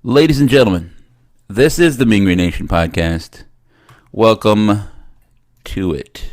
Ladies and gentlemen, this is the Mean Green Nation podcast. Welcome to it.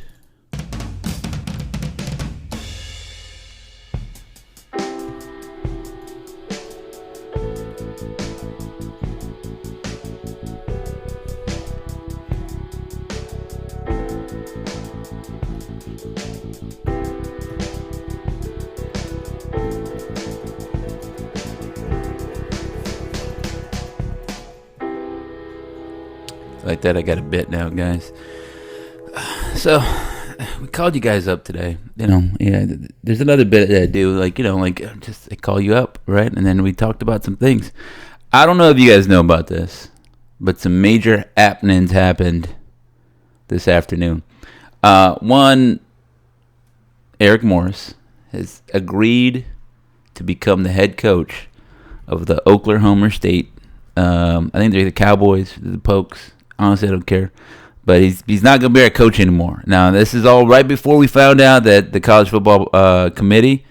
Like that, I got a bit now, guys. So, we called you guys up today. There's another bit that I do, I call you up, right? And then we talked about some things. I don't know if you guys know about this, but some major happenings happened this afternoon. One, Eric Morris has agreed to become the head coach of the Oklahoma State. I think they're the Cowboys, the Pokes. Honestly, I don't care. But he's not going to be our coach anymore. Now, this is all right before we found out that the college football committee,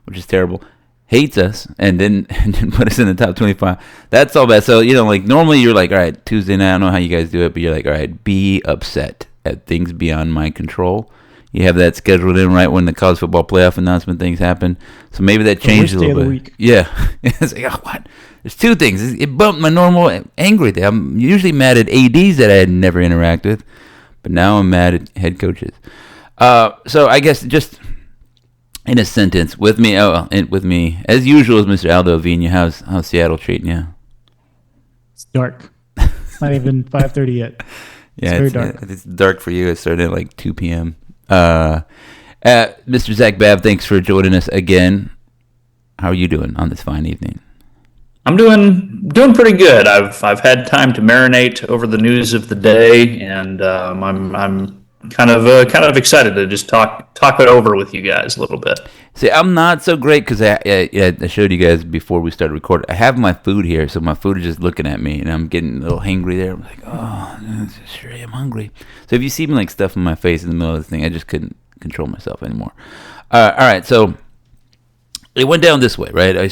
which is terrible, hates us and didn't put us in the top 25. That's all bad. So, normally you're like, all right, Tuesday night, I don't know how you guys do it, but you're like, all right, be upset at things beyond my control. You have that scheduled in right when the college football playoff announcement things happen. So maybe that changed a little bit. Week. Yeah. It's like, oh, what? There's two things. It bumped my normal angry thing. I'm usually mad at ADs that I had never interacted with, but now I'm mad at head coaches. So I guess just in a sentence, with me as usual, is Mr. Aldo Avina. How's Seattle treating you? It's dark. It's not even 5:30 yet. Yeah, it's very dark. It's dark for you. It started at like 2 p.m. Mr. Zach Babb, thanks for joining us again. How are you doing on this fine evening? I'm doing pretty good. I've had time to marinate over the news of the day, and I'm kind of excited to just talk it over with you guys a little bit. See, I'm not so great because I showed you guys before we started recording. I have my food here, so my food is just looking at me, and I'm getting a little hangry there. I'm like, oh, sure, I'm hungry. So if you see me like stuffing my face in the middle of the thing, I just couldn't control myself anymore. All right, so it went down this way, right? I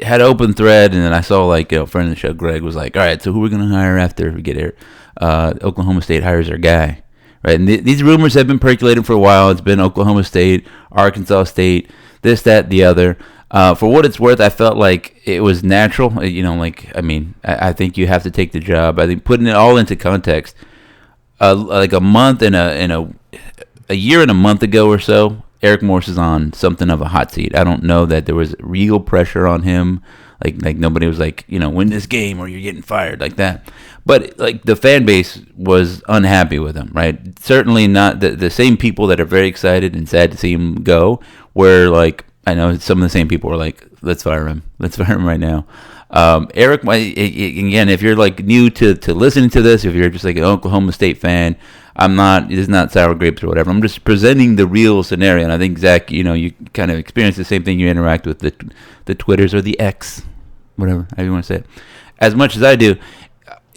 had an open thread, and then I saw a friend of the show, Greg, was like, all right, so who are we going to hire after we get here? Oklahoma State hires our guy, right? And these rumors have been percolating for a while. It's been Oklahoma State, Arkansas State, this, that, the other. For what it's worth, I felt like it was natural. I think you have to take the job. I think putting it all into context, like a month and a year and a month ago or so, Eric Morris is on something of a hot seat. I don't know that there was real pressure on him. Like nobody was like, win this game or you're getting fired like that. But the fan base was unhappy with him, right? Certainly not the same people that are very excited and sad to see him go were like, I know some of the same people were like, let's fire him. Let's fire him right now. Eric, again, if you're new to listening to this, if you're just like an Oklahoma State fan, it is not sour grapes or whatever. I'm just presenting the real scenario. And I think, Zach, you kind of experience the same thing. You interact with the Twitters or the X, whatever, however you want to say it, as much as I do.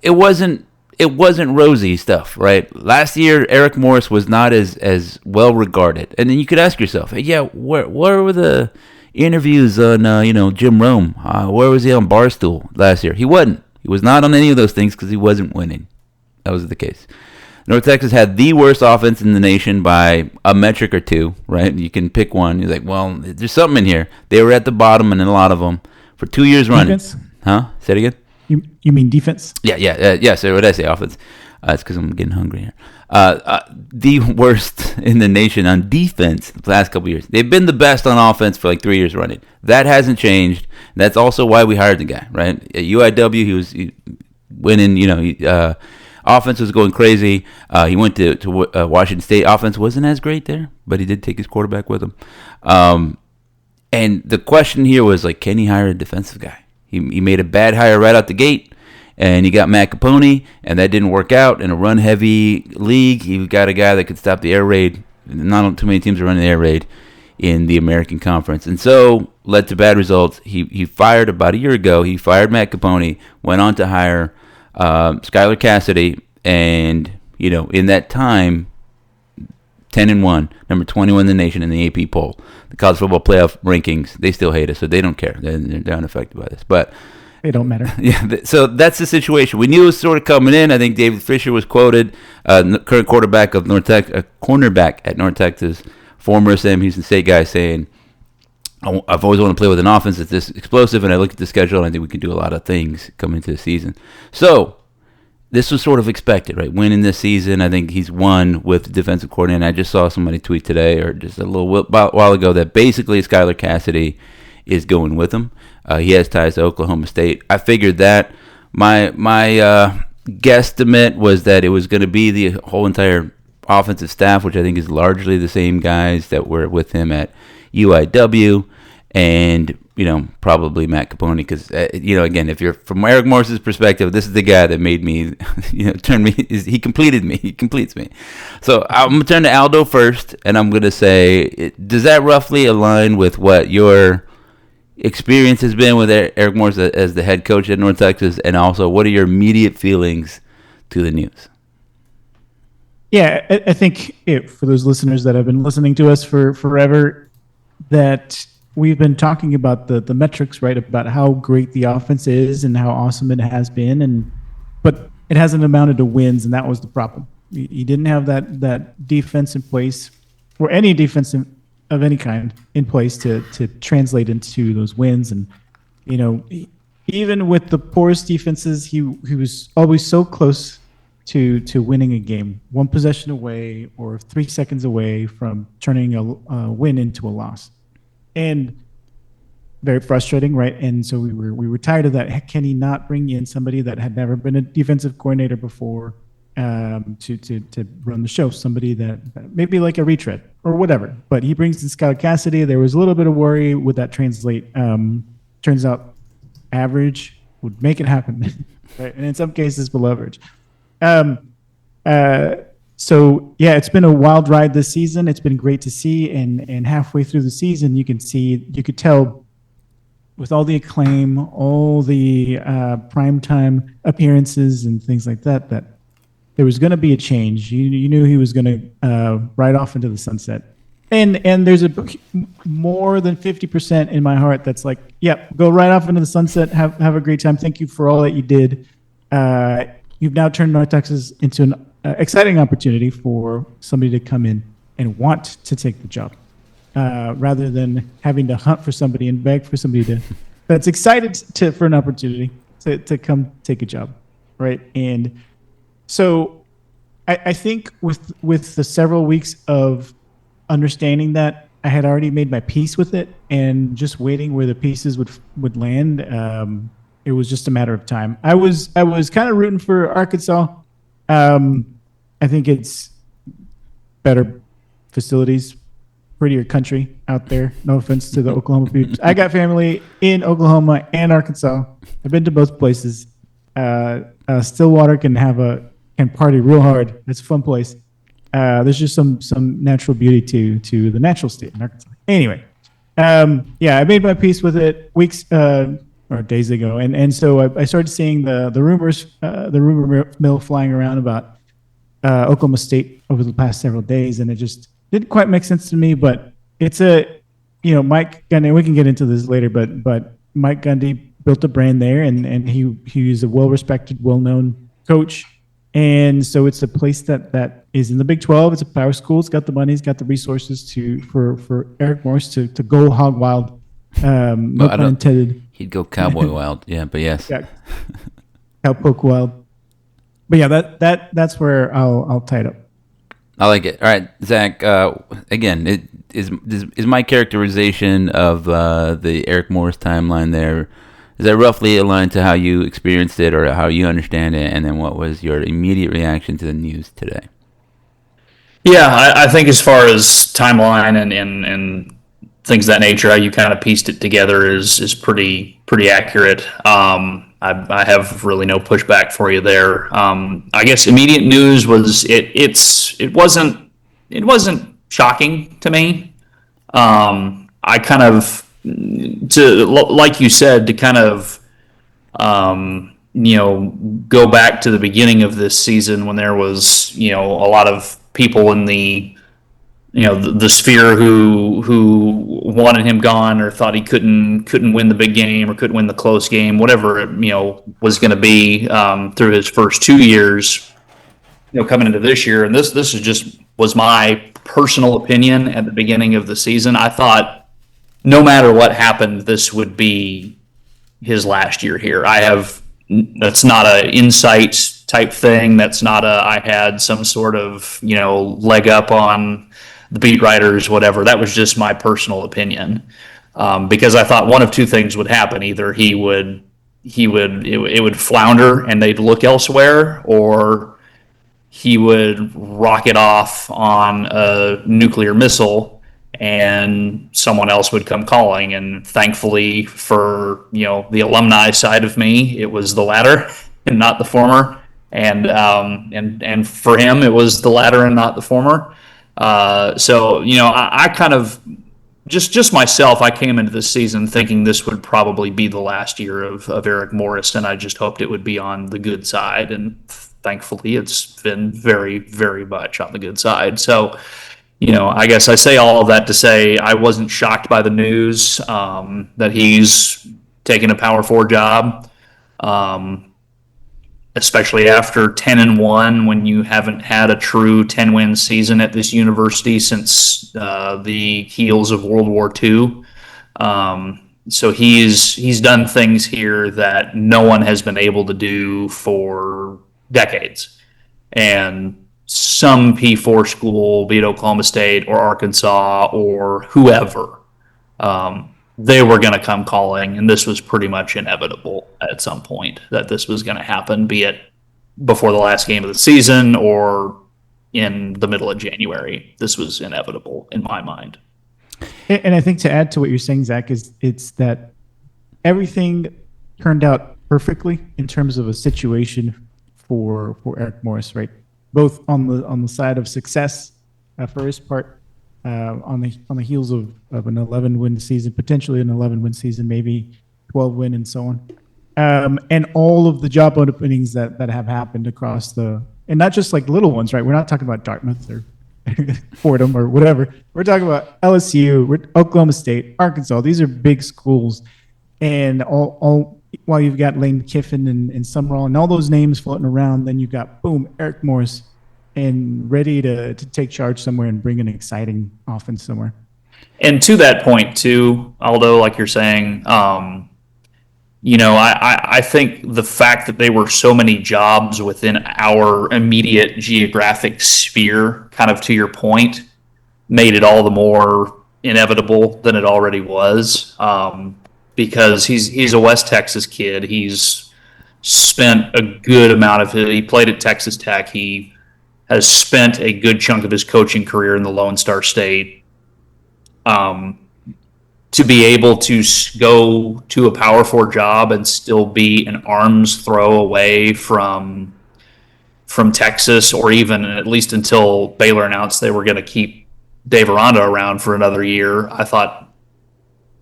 It wasn't rosy stuff, right? Last year, Eric Morris was not as well regarded. And then you could ask yourself, hey, yeah, where were the interviews on, Jim Rome? Where was he on Barstool last year? He wasn't. He was not on any of those things because he wasn't winning. That was the case. North Texas had the worst offense in the nation by a metric or two, right? You can pick one. You're like, well, there's something in here. They were at the bottom in a lot of them for 2 years running. Defense? Huh? Say it again? You mean defense? Yeah. So what did I say? Offense. It's because I'm getting hungry here. The worst in the nation on defense the last couple years. They've been the best on offense for 3 years running. That hasn't changed. That's also why we hired the guy, right? At UIW, he was winning, offense was going crazy. He went to Washington State. Offense wasn't as great there, but he did take his quarterback with him. And the question here was, can he hire a defensive guy? He made a bad hire right out the gate, and he got Matt Capone, and that didn't work out. In a run-heavy league, he got a guy that could stop the air raid. Not too many teams are running the air raid in the American Conference. And so led to bad results. He fired about a year ago. He fired Matt Capone, went on to hire Skylar Cassidy, and in that time, 10-1, number 21 in the nation in the AP poll. The college football playoff rankings, they still hate us, so they don't care. They're unaffected by this. But they don't matter. Yeah, so that's the situation. We knew it was sort of coming in. I think David Fisher was quoted, current quarterback of North Texas, cornerback at North Texas, former Sam Houston State guy, saying, "I've always wanted to play with an offense that's this explosive, and I look at the schedule, and I think we can do a lot of things coming into the season." So this was sort of expected, right? Winning this season, I think he's won with the defensive coordinator. And I just saw somebody tweet today, or just a little while ago, that basically Skylar Cassidy is going with him. He has ties to Oklahoma State. I figured that. My guesstimate was that it was going to be the whole entire offensive staff, which I think is largely the same guys that were with him at UIW, and probably Matt Capone, because again, if you're from Eric Morris's perspective, this is the guy that made me, turn me. He completed me. He completes me. So I'm gonna turn to Aldo first, and I'm gonna say, does that roughly align with what your experience has been with Eric Morris as the head coach at North Texas, and also what are your immediate feelings to the news? Yeah, I think for those listeners that have been listening to us for forever, that we've been talking about the metrics, right, about how great the offense is and how awesome it has been, but it hasn't amounted to wins, and that was the problem. You didn't have that defense in place, or any defense of any kind in place to translate into those wins. And even with the poorest defenses, he was always so close to winning a game, one possession away or 3 seconds away from turning a win into a loss. And very frustrating, right? And so we were tired of that. Can he not bring in somebody that had never been a defensive coordinator before to run the show? Somebody that maybe like a retread or whatever. But he brings in Skylar Cassidy. There was a little bit of worry, would that translate? Turns out average would make it happen, right? And in some cases below average. So yeah, it's been a wild ride this season. It's been great to see, and halfway through the season, you could tell with all the acclaim, all the primetime appearances and things like that there was going to be a change. You knew he was going to ride off into the sunset, and there's more than 50% in my heart that's like, yeah, go right off into the sunset. Have a great time. Thank you for all that you did. You've now turned North Texas into an exciting opportunity for somebody to come in and want to take the job, rather than having to hunt for somebody and beg for somebody that's excited for an opportunity to come take a job, right? And so I think with the several weeks of understanding that, I had already made my peace with it, and just waiting where the pieces would land. It was just a matter of time. I was kind of rooting for Arkansas. I think it's better facilities, prettier country out there. No offense to the Oklahoma people. I got family in Oklahoma and Arkansas. I've been to both places. Stillwater can party real hard. It's a fun place. There's just some natural beauty to the natural state in Arkansas. Anyway, yeah, I made my peace with it weeks or days ago, and so I started seeing the rumors, the rumor mill flying around about Oklahoma State over the past several days, and it just didn't quite make sense to me. But it's Mike Gundy. We can get into this later, but Mike Gundy built a brand there, and he is a well-respected, well-known coach. And so it's a place that is in the Big 12. It's a power school. It's got the money. It's got the resources for Eric Morris to go hog wild. No pun intended. He'd go cowboy wild. Yeah, but yes. Yeah. Cowpoke wild. But yeah, that's where I'll tie it up. I like it. All right, Zach. Again, is my characterization of the Eric Morris timeline there, is that roughly aligned to how you experienced it or how you understand it? And then what was your immediate reaction to the news today? Yeah, I think as far as timeline and things of that nature, how you kind of pieced it together is pretty accurate. I have really no pushback for you there. I guess immediate news was it wasn't shocking to me. I kind of, like you said, to kind of go back to the beginning of this season when there was a lot of people in the the Sphere who wanted him gone or thought he couldn't win the big game or couldn't win the close game, whatever it, was going to be through his first 2 years, coming into this year. And this was my personal opinion at the beginning of the season. I thought no matter what happened, this would be his last year here. That's not an insight type thing. That's not I had some sort of, leg up on the beat writers, whatever. That was just my personal opinion. Because I thought one of two things would happen. Either it would flounder and they'd look elsewhere, or he would rocket off on a nuclear missile and someone else would come calling. And thankfully for, the alumni side of me, it was the latter and not the former. And for him, it was the latter and not the former. So, I kind of, just myself, I came into this season thinking this would probably be the last year of Eric Morris, and I just hoped it would be on the good side. And thankfully, it's been very, very much on the good side. So, I guess I say all of that to say I wasn't shocked by the news that he's taking a Power 4 job. Especially after 10-1, when you haven't had a true 10-win season at this university since the heels of World War II. So he's done things here that no one has been able to do for decades. And some P4 school, be it Oklahoma State or Arkansas or whoever, they were going to come calling, and this was pretty much inevitable at some point that this was going to happen, be it before the last game of the season or in the middle of January. This was inevitable in my mind. And I think to add to what you're saying, Zach, it's that everything turned out perfectly in terms of a situation for Eric Morris, right? Both on the side of success for his part, on the heels of an 11-win season, potentially an 11-win season, maybe 12-win, and so on, and all of the job openings that have happened across and not just like little ones, right? We're not talking about Dartmouth or Fordham or whatever. We're talking about LSU, Oklahoma State, Arkansas. These are big schools, and all while you've got Lane Kiffin and Summerall and all those names floating around, then you've got Eric Morris, and ready to take charge somewhere and bring an exciting offense somewhere. And to that point too, although like you're saying, I think the fact that they were so many jobs within our immediate geographic sphere, kind of to your point, made it all the more inevitable than it already was. Because he's a West Texas kid. He's spent a good amount of he played at Texas Tech. He has spent a good chunk of his coaching career in the Lone Star State. To be able to go to a Power 4 job and still be an arm's throw away from Texas, or even at least until Baylor announced they were going to keep Dave Aranda around for another year, I thought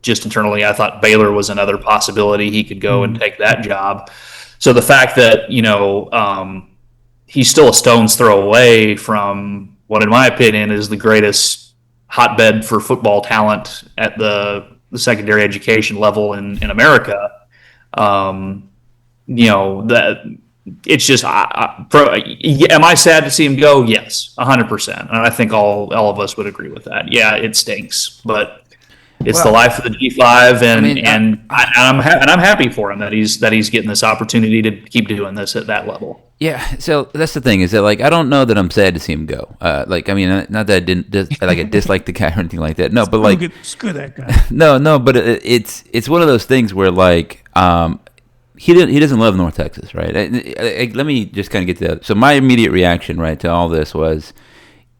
Baylor was another possibility. He could go and take that job. So the fact that, he's still a stone's throw away from what, in my opinion, is the greatest hotbed for football talent at the secondary education level in America. That it's just, am I sad to see him go? Yes, 100%. And I think all of us would agree with that. Yeah, it stinks, but it's the life of the G5, and I'm happy for him that he's getting this opportunity to keep doing this at that level. Yeah, so that's the thing, is that I don't know that I'm sad to see him go. Not that I didn't I dislike the guy or anything like that. No, but screw that guy. No, but it's one of those things where he doesn't love North Texas, right? Let me just kind of get to that. So my immediate reaction, right, to all this was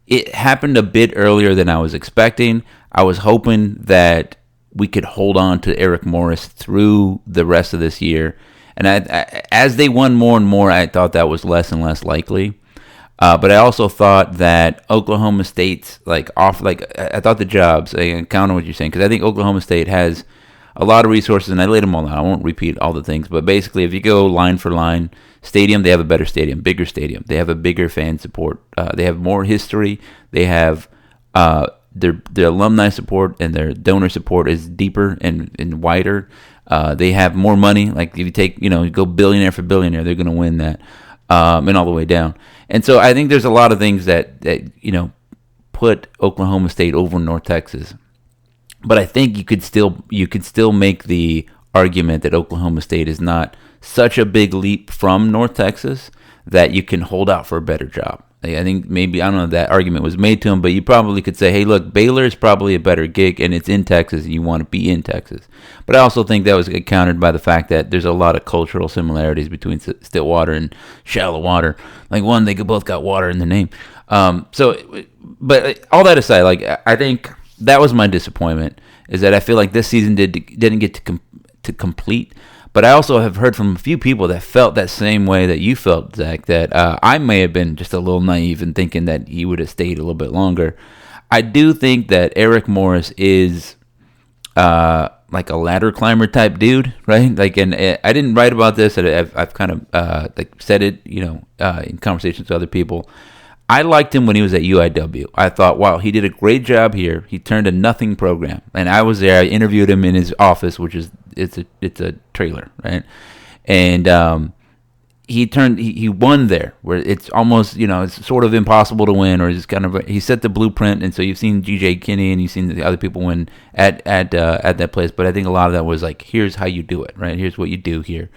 it happened a bit earlier than I was expecting. I was hoping that we could hold on to Eric Morris through the rest of this year. And as they won more and more, I thought that was less and less likely. But I also thought that Oklahoma State's I thought the jobs, I counter what you're saying, because I think Oklahoma State has a lot of resources, and I laid them all out. I won't repeat all the things, but basically, if you go line for line, stadium, they have a better stadium, bigger stadium. They have a bigger fan support. They have more history. They have Their alumni support and their donor support is deeper and wider. They have more money. Like if you take, you go billionaire for billionaire, they're going to win that, and all the way down. And so I think there's a lot of things that put Oklahoma State over North Texas. But I think you could still make the argument that Oklahoma State is not such a big leap from North Texas that you can hold out for a better job. I think maybe, I don't know if that argument was made to him, but you probably could say, hey, look, Baylor is probably a better gig, and it's in Texas, and you want to be in Texas. But I also think that was countered by the fact that there's a lot of cultural similarities between Stillwater and Shallow Water. Like, one, they both got water in their name. But all that aside, like, I think that was my disappointment, is that I feel like this season didn't get to complete. But I also have heard from a few people that felt that same way that you felt, Zach, that I may have been just a little naive in thinking that he would have stayed a little bit longer. I do think that Eric Morris is like a ladder climber type dude, right? Like, and I didn't write about this. I've kind of like said it, in conversations with other people. I liked him when he was at UIW. I thought, wow, he did a great job here. He turned a nothing program, and I was there. I interviewed him in his office, which is it's a trailer, right? And he won there, where it's almost it's sort of impossible to win, or just kind of he set the blueprint. And so you've seen G.J. Kinney and you've seen the other people win at that place, but I think a lot of that was like, here's how you do it, right? Here's what you do here.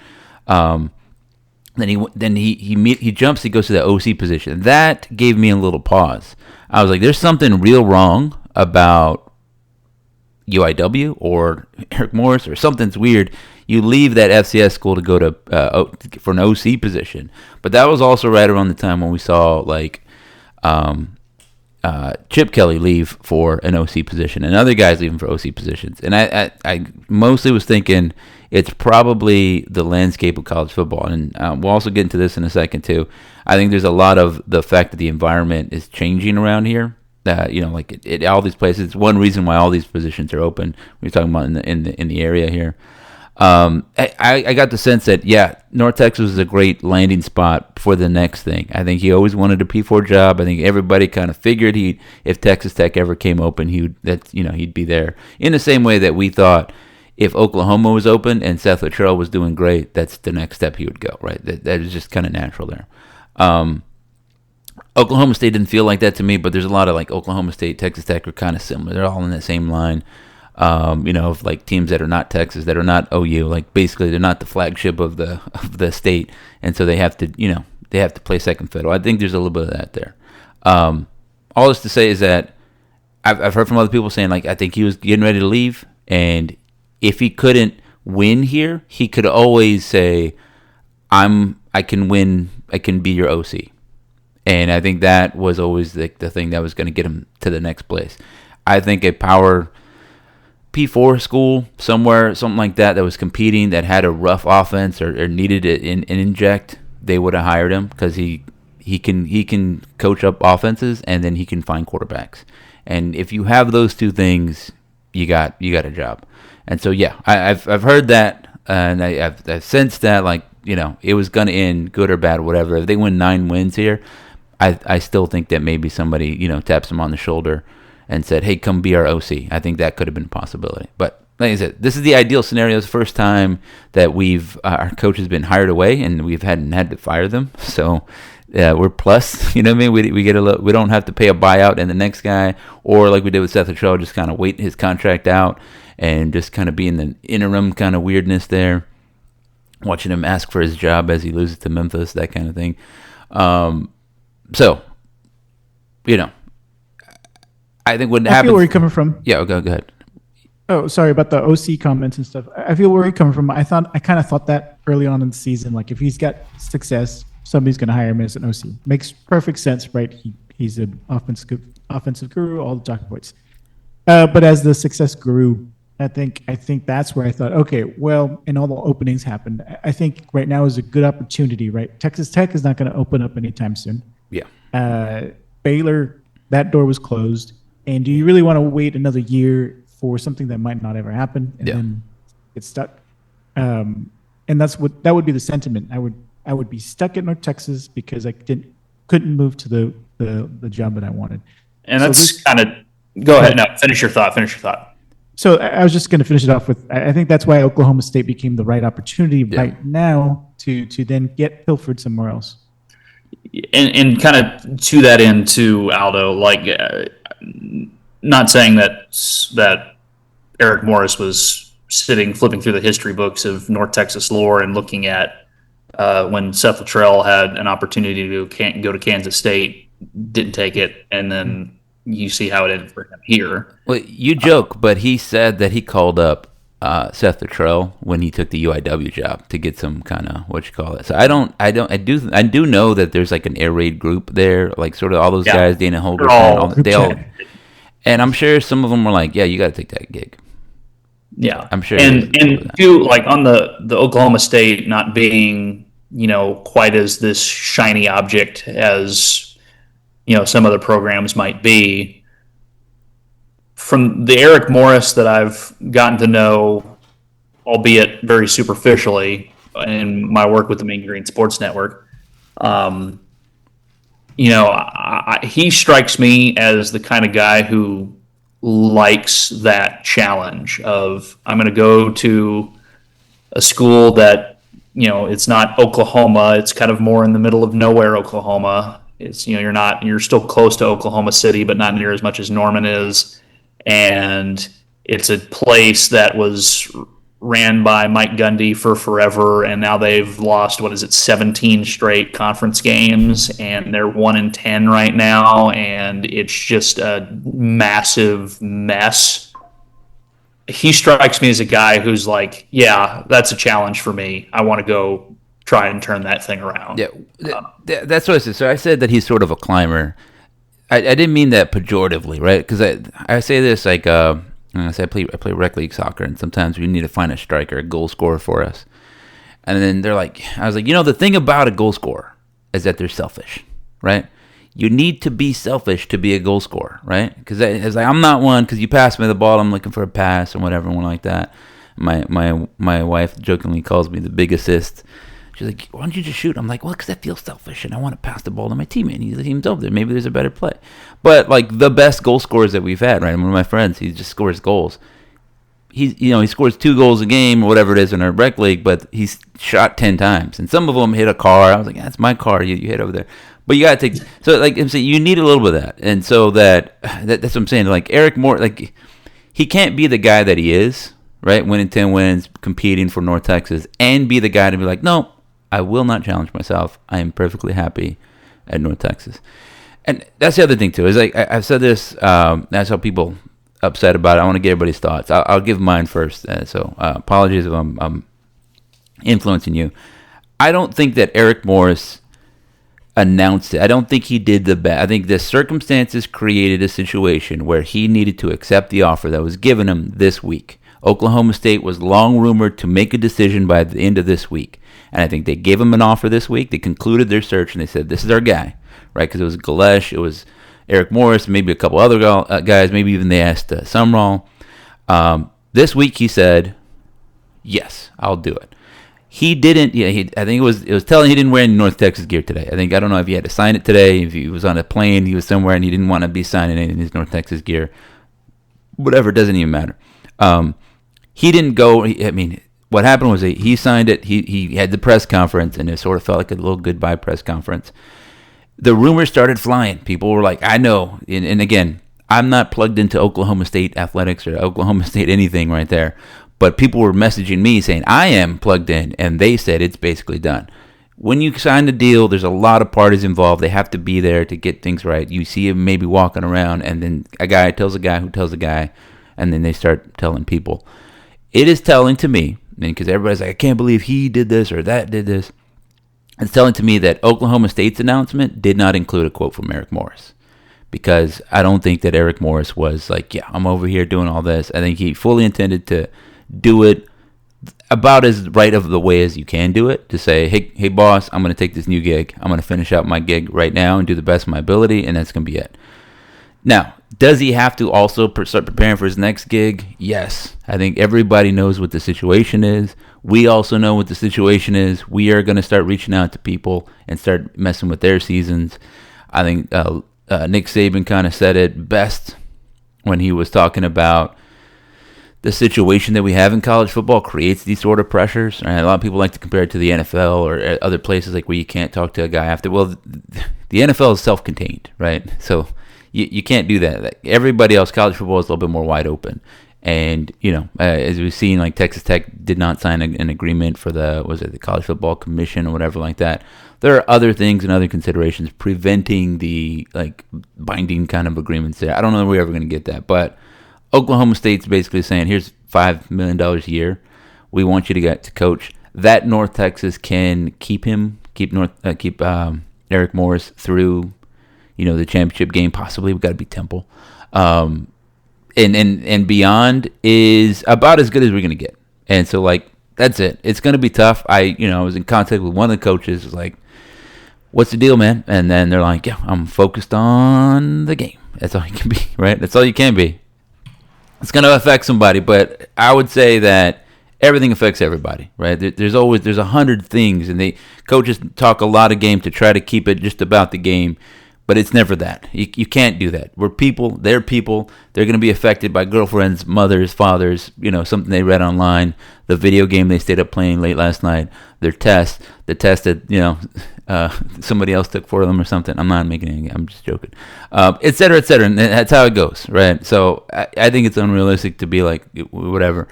Then he jumps. He goes to the OC position. That gave me a little pause. I was like, "There's something real wrong about UIW or Eric Morris, or something's weird." You leave that FCS school to go to for an OC position, but that was also right around the time when we saw like Chip Kelly leave for an OC position, and other guys leaving for OC positions. And I mostly was thinking, it's probably the landscape of college football. And we'll also get into this in a second, too. I think there's a lot of the fact that the environment is changing around here. Like all these places. It's one reason why all these positions are open. We're talking about in the area here. I got the sense that, North Texas is a great landing spot for the next thing. I think he always wanted a P4 job. I think everybody kind of figured if Texas Tech ever came open, he'd be there. In the same way that we thought, if Oklahoma was open and Seth Luttrell was doing great, that's the next step he would go, right? That is just kind of natural there. Oklahoma State didn't feel like that to me, but there's a lot of like Oklahoma State, Texas Tech are kind of similar. They're all in that same line, of like teams that are not Texas, that are not OU. Like basically, they're not the flagship of the state, and so they have to play second fiddle. I think there's a little bit of that there. All this to say is that I've heard from other people saying, like, I think he was getting ready to leave, and if he couldn't win here, he could always say, I can win, I can be your OC. And I think that was always the thing that was going to get him to the next place. I think a power P4 school somewhere, something like that was competing, that had a rough offense or needed an inject, they would have hired him, because he can coach up offenses, and then he can find quarterbacks. And if you have those two things, you got a job. And so, I've heard that, and I've sensed that, like, it was going to end good or bad, or whatever. If they win 9 wins here, I still think that maybe somebody, taps them on the shoulder and said, hey, come be our OC. I think that could have been a possibility. But like I said, this is the ideal scenario. It's the first time that our coach has been hired away, and we've had to fire them. So we're plus, what I mean? We get we don't have to pay a buyout and the next guy, or like we did with Seth Luttrell, just kind of wait his contract out and just kind of be in the interim kind of weirdness there, watching him ask for his job as he loses to Memphis, that kind of thing. So, I think what happens. I feel where you're coming from. Yeah, go ahead. Oh, sorry about the OC comments and stuff. I feel where you're coming from. I kind of thought that early on in the season, like if he's got success, somebody's going to hire him as an OC. Makes perfect sense, right? He's an offensive guru, all the talking points. But as the success grew, I think that's where I thought, okay, well, and all the openings happened. I think right now is a good opportunity, right? Texas Tech is not going to open up anytime soon. Yeah. Baylor, that door was closed. And do you really want to wait another year for something that might not ever happen and then get stuck? And that would be the sentiment. I would be stuck at North Texas because I couldn't move to the job that I wanted. And that's kind of Go ahead. No, finish your thought. Finish your thought. So I was just going to finish it off with, I think that's why Oklahoma State became the right opportunity right now to then get pilfered somewhere else. And kind of to that end too, Aldo, like not saying that Eric Morris was flipping through the history books of North Texas lore and looking at when Seth Luttrell had an opportunity to go to Kansas State, didn't take it, and then you see how it ended for him here. Well, you joke, but he said that he called up Seth Luttrell when he took the UIW job to get some kind of So I do know that there's like an air raid group there, like sort of all those guys, Dana Holger, and I'm sure some of them were like, yeah, you got to take that gig. Yeah, I'm sure. And too, like on the Oklahoma State not being, quite as this shiny object as some other programs might be. From the Eric Morris that I've gotten to know, albeit very superficially, in my work with the Mean Green Sports Network, he strikes me as the kind of guy who likes that challenge of, I'm going to go to a school that, it's not Oklahoma. It's kind of more in the middle of nowhere, Oklahoma. It's, you're still close to Oklahoma City, but not near as much as Norman is. And it's a place that was ran by Mike Gundy for forever, and now they've lost 17 straight conference games, and they're 1-10 right now, and it's just a massive mess. He strikes me as a guy who's like, yeah, that's a challenge for me. I want to go try and turn that thing around. Yeah, that's what I said. So I said that he's sort of a climber. I didn't mean that pejoratively, right? Because I say this like I play rec league soccer, and sometimes we need to find a striker, a goal scorer for us. And then they're like, I was like, the thing about a goal scorer is that they're selfish, right? You need to be selfish to be a goal scorer, right? Because it's like, I'm not one, because you pass me the ball, I'm looking for a pass or whatever, one like that. My wife jokingly calls me the big assist. She's like, why don't you just shoot? I'm like, well, because I feel selfish and I want to pass the ball to my teammate. The team's over there. Maybe there's a better play. But like the best goal scorers that we've had, right? One of my friends, he just scores goals. He scores 2 goals a game or whatever it is in our rec league, but he's shot 10 times. And some of them hit a car. I was like, that's my car. You hit over there. But you got to take, so like I'm saying, you need a little bit of that. And so that's what I'm saying. Like Eric Moore, like he can't be the guy that he is, right? Winning 10 wins, competing for North Texas, and be the guy to be like, no, I will not challenge myself. I am perfectly happy at North Texas. And that's the other thing, too, is like I've said this, that's how people upset about it. I want to get everybody's thoughts. I'll give mine first. So apologies if I'm influencing you. I don't think that Eric Morris announced it. I don't think he did the best. I think the circumstances created a situation where he needed to accept the offer that was given him this week. Oklahoma State was long rumored to make a decision by the end of this week. And I think they gave him an offer this week. They concluded their search, and they said, this is our guy, right? Because it was Galesh, it was Eric Morris, maybe a couple other guys, maybe even they asked Sumrall. This week he said, yes, I'll do it. He didn't, I think it was telling he didn't wear any North Texas gear today. I don't know if he had to sign it today, if he was on a plane, he was somewhere, and he didn't want to be signing any of his North Texas gear. Whatever, it doesn't even matter. He didn't go, what happened was he signed it, he had the press conference, and it sort of felt like a little goodbye press conference. The rumors started flying. People were like, I know. And again, I'm not plugged into Oklahoma State athletics or Oklahoma State anything right there. But people were messaging me saying, I am plugged in. And they said it's basically done. When you sign the deal, there's a lot of parties involved. They have to be there to get things right. You see him maybe walking around, and then a guy tells a guy who tells a guy, and then they start telling people. It is telling to me, because everybody's like, I can't believe he did this or that did this. It's telling to me that Oklahoma State's announcement did not include a quote from Eric Morris, because I don't think that Eric Morris was like, yeah, I'm over here doing all this. I think he fully intended to do it about as right of the way as you can do it, to say, hey boss, I'm going to take this new gig. I'm going to finish out my gig right now and do the best of my ability, and that's going to be it. Now, does he have to also start preparing for his next gig? Yes. I think everybody knows what the situation is. We also know what the situation is. We are going to start reaching out to people and start messing with their seasons. I think Nick Saban kind of said it best when he was talking about the situation that we have in college football creates these sort of pressures. Right? A lot of people like to compare it to the NFL or other places like where you can't talk to a guy after. Well, the NFL is self-contained, right? So you can't do that. Like everybody else, college football is a little bit more wide open. And, as we've seen, like Texas Tech did not sign an agreement for the College Football Commission or whatever like that. There are other things and other considerations preventing the, like, binding kind of agreements there. I don't know if we're ever going to get that. But Oklahoma State's basically saying, here's $5 million a year. We want you to get to coach. That North Texas can keep Eric Morris through, the championship game. Possibly. We've got to beat Temple. And beyond is about as good as we're going to get. And so, like, that's it. It's going to be tough. I was in contact with one of the coaches. Was like, what's the deal, man? And then they're like, yeah, I'm focused on the game. That's all you can be, right? That's all you can be. It's going to affect somebody, but I would say that everything affects everybody, right? There's 100 things, and coaches talk a lot of game to try to keep it just about the game. But it's never that. You can't do that. We're people. They're people. They're going to be affected by girlfriends, mothers, fathers, something they read online, the video game they stayed up playing late last night, their test, the test that, somebody else took for them or something. I'm not making anything. I'm just joking. Et cetera, et cetera. And that's how it goes, right? So I think it's unrealistic to be like, whatever.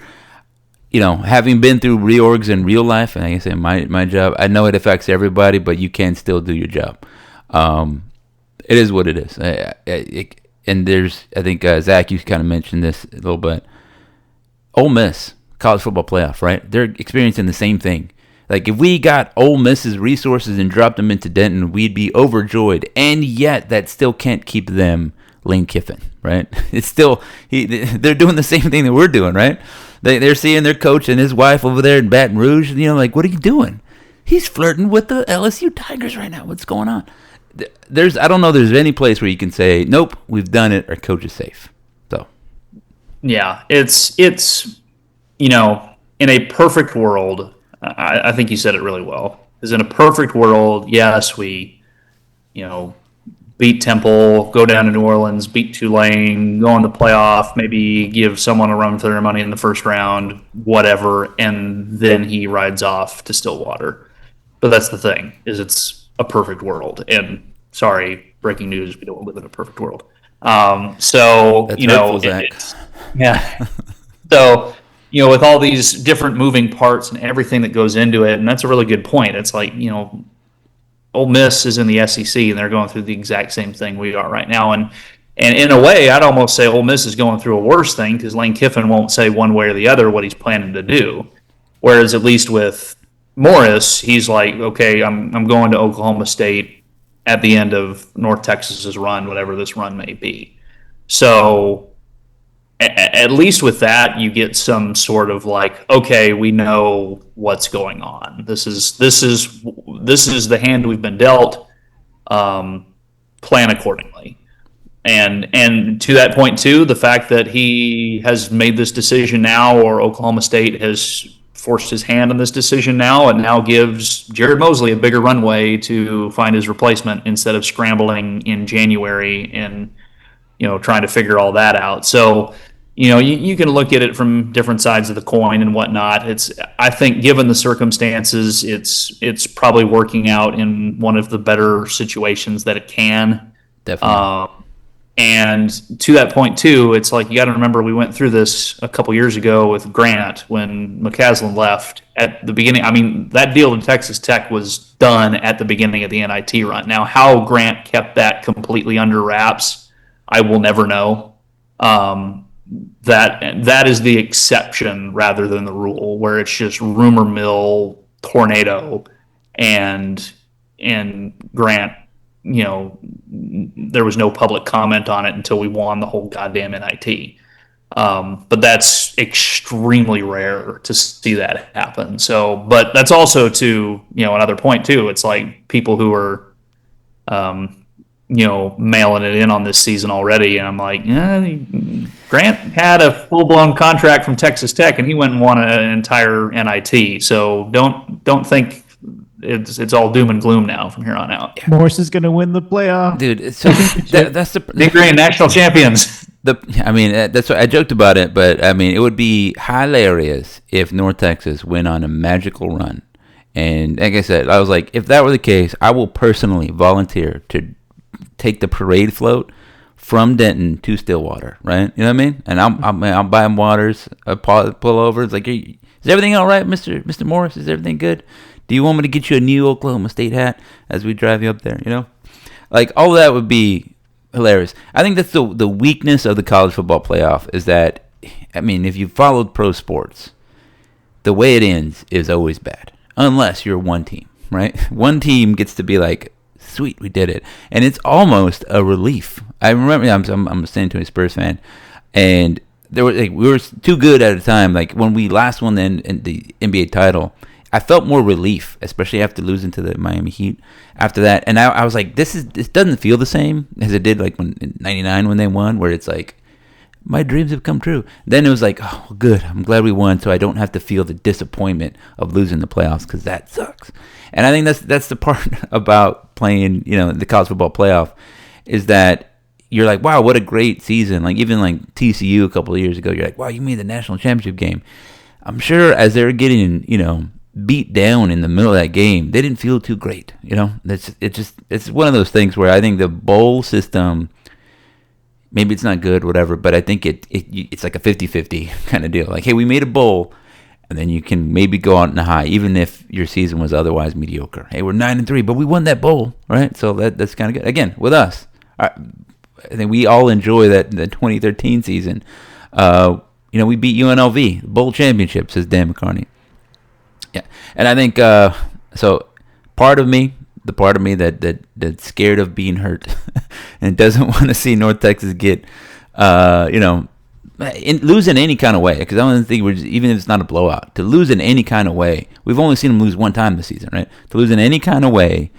Having been through reorgs in real life, and like I say, my job, I know it affects everybody, but you can still do your job. It is what it is. And there's, I think, Zach, you kind of mentioned this a little bit. Ole Miss, college football playoff, right? They're experiencing the same thing. Like, if we got Ole Miss's resources and dropped them into Denton, we'd be overjoyed. And yet, that still can't keep them Lane Kiffin, right? It's still, they're doing the same thing that we're doing, right? They're seeing their coach and his wife over there in Baton Rouge. Like, what are you doing? He's flirting with the LSU Tigers right now. What's going on? I don't know there's any place where you can say, nope, we've done it, our coach is safe. So yeah, it's in a perfect world, I think you said it really well, is in a perfect world, yes, we beat Temple, go down to New Orleans, beat Tulane, go in the playoff, maybe give someone a run for their money in the first round, whatever, and then he rides off to Stillwater. But that's the thing, is it's a perfect world. And sorry, breaking news, we don't live in a perfect world. So, that's hurtful, Zach. Yeah. So, with all these different moving parts and everything that goes into it, and that's a really good point. It's like, Ole Miss is in the SEC, and they're going through the exact same thing we are right now. And in a way, I'd almost say Ole Miss is going through a worse thing because Lane Kiffin won't say one way or the other what he's planning to do. Whereas at least with Morris, he's like, okay, I'm going to Oklahoma State at the end of North Texas's run, whatever this run may be. So at least with that, you get some sort of like, okay, we know what's going on. This is the hand we've been dealt. Plan accordingly. And to that point too, the fact that he has made this decision now, or Oklahoma State has forced his hand on this decision now, and now gives Jared Mosley a bigger runway to find his replacement instead of scrambling in January and trying to figure all that out. So you can look at it from different sides of the coin and whatnot. I think given the circumstances, it's probably working out in one of the better situations that it can. Definitely. And to that point too, it's like you got to remember we went through this a couple years ago with Grant when McCaslin left at the beginning. I mean, that deal to Texas Tech was done at the beginning of the NIT run. Now, how Grant kept that completely under wraps, I will never know. That is the exception rather than the rule, where it's just rumor mill tornado, and Grant, there was no public comment on it until we won the whole goddamn NIT. But that's extremely rare to see that happen. So, but that's also to, another point too. It's like people who are, mailing it in on this season already. And I'm like, Grant had a full-blown contract from Texas Tech and he went and won an entire NIT. So don't think it's all doom and gloom now from here on out. Morris is going to win the playoff. Dude, so that's the Big Green national champions. I mean, that's what I joked about it, but I mean, it would be hilarious if North Texas went on a magical run. And like I said, I was like, if that were the case, I will personally volunteer to take the parade float from Denton to Stillwater, right? You know what I mean? And I'll buy them waters, pull over. It's like, hey, is everything all right, Mr. Morris? Is everything good? Do you want me to get you a new Oklahoma State hat as we drive you up there? You know, like all of that would be hilarious. I think that's the weakness of the college football playoff is that, I mean, if you followed pro sports, the way it ends is always bad, unless you're one team, right? One team gets to be like, sweet, we did it, and it's almost a relief. I remember I'm a San Antonio Spurs fan, and there was we were too good at a time. Like when we last won the NBA title, I felt more relief, especially after losing to the Miami Heat. After that, and I was like, this doesn't feel the same as it did like when in '99 when they won, where it's like my dreams have come true. Then it was like, oh, good, I'm glad we won, so I don't have to feel the disappointment of losing the playoffs because that sucks. And I think that's the part about playing, the college football playoff, is that you're like, wow, what a great season. Like even like TCU a couple of years ago, you're like, wow, you made the national championship game. I'm sure as they're getting, beat down in the middle of that game, they didn't feel too great. It's one of those things where I think the bowl system, maybe it's not good, whatever, but I think it's like a 50-50 kind of deal. Like, hey, we made a bowl, and then you can maybe go out in the high, even if your season was otherwise mediocre. Hey, we're 9-3, but we won that bowl, right? So that's kind of good. Again, with us, I think we all enjoy the 2013 season. We beat UNLV, bowl championship, says Dan McCarney. Yeah, and I think so. Part of me that's scared of being hurt and doesn't want to see North Texas get, lose in any kind of way. Because I don't think even if it's not a blowout, to lose in any kind of way. We've only seen them lose one time this season, right? To lose in any kind of way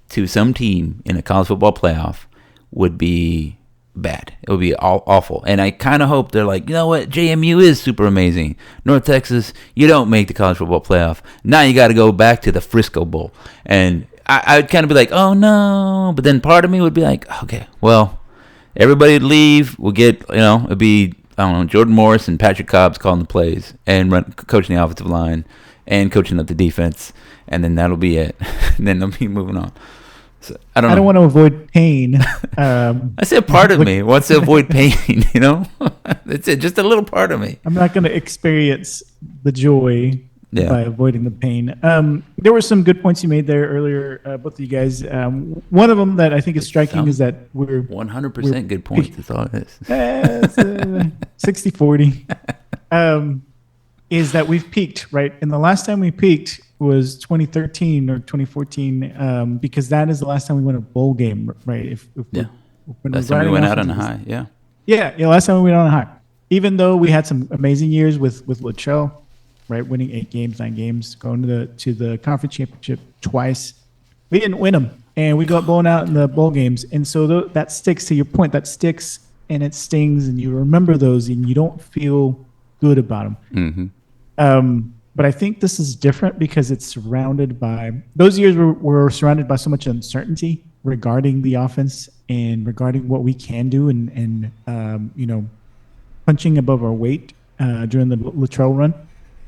to some team in a college football playoff would be bad. It would be awful. And I kind of hope they're like, you know what, JMU is super amazing. North Texas, you don't make the college football playoff. Now you got to go back to the Frisco Bowl. And I'd kind of be like, oh no. But then part of me would be like, okay, well, everybody would leave. We'll get, it'd be, I don't know, Jordan Morris and Patrick Cobbs calling the plays and coaching the offensive line and coaching up the defense. And then that'll be it. And then they'll be moving on. So, I don't want to avoid pain. I said part of me wants to avoid pain, That's it, just a little part of me. I'm not going to experience the joy by avoiding the pain. There were some good points you made there earlier, both of you guys. One of them that I think is striking is that we're 100% good points. That's all it is. 60-40. Is that we've peaked, right? And the last time we peaked was 2013 or 2014, because that is the last time we won a bowl game, right? Last time we went out on a high, yeah. Last time we went on a high. Even though we had some amazing years with Luttrell, right, winning 8 games, 9 games, going to the conference championship twice, we didn't win them, and we got blown out in the bowl games, and so that sticks. To your point, that sticks and it stings, and you remember those, and you don't feel good about them. Mm-hmm. But I think this is different because it's surrounded by those years were surrounded by so much uncertainty regarding the offense and regarding what we can do and punching above our weight during the Luttrell run.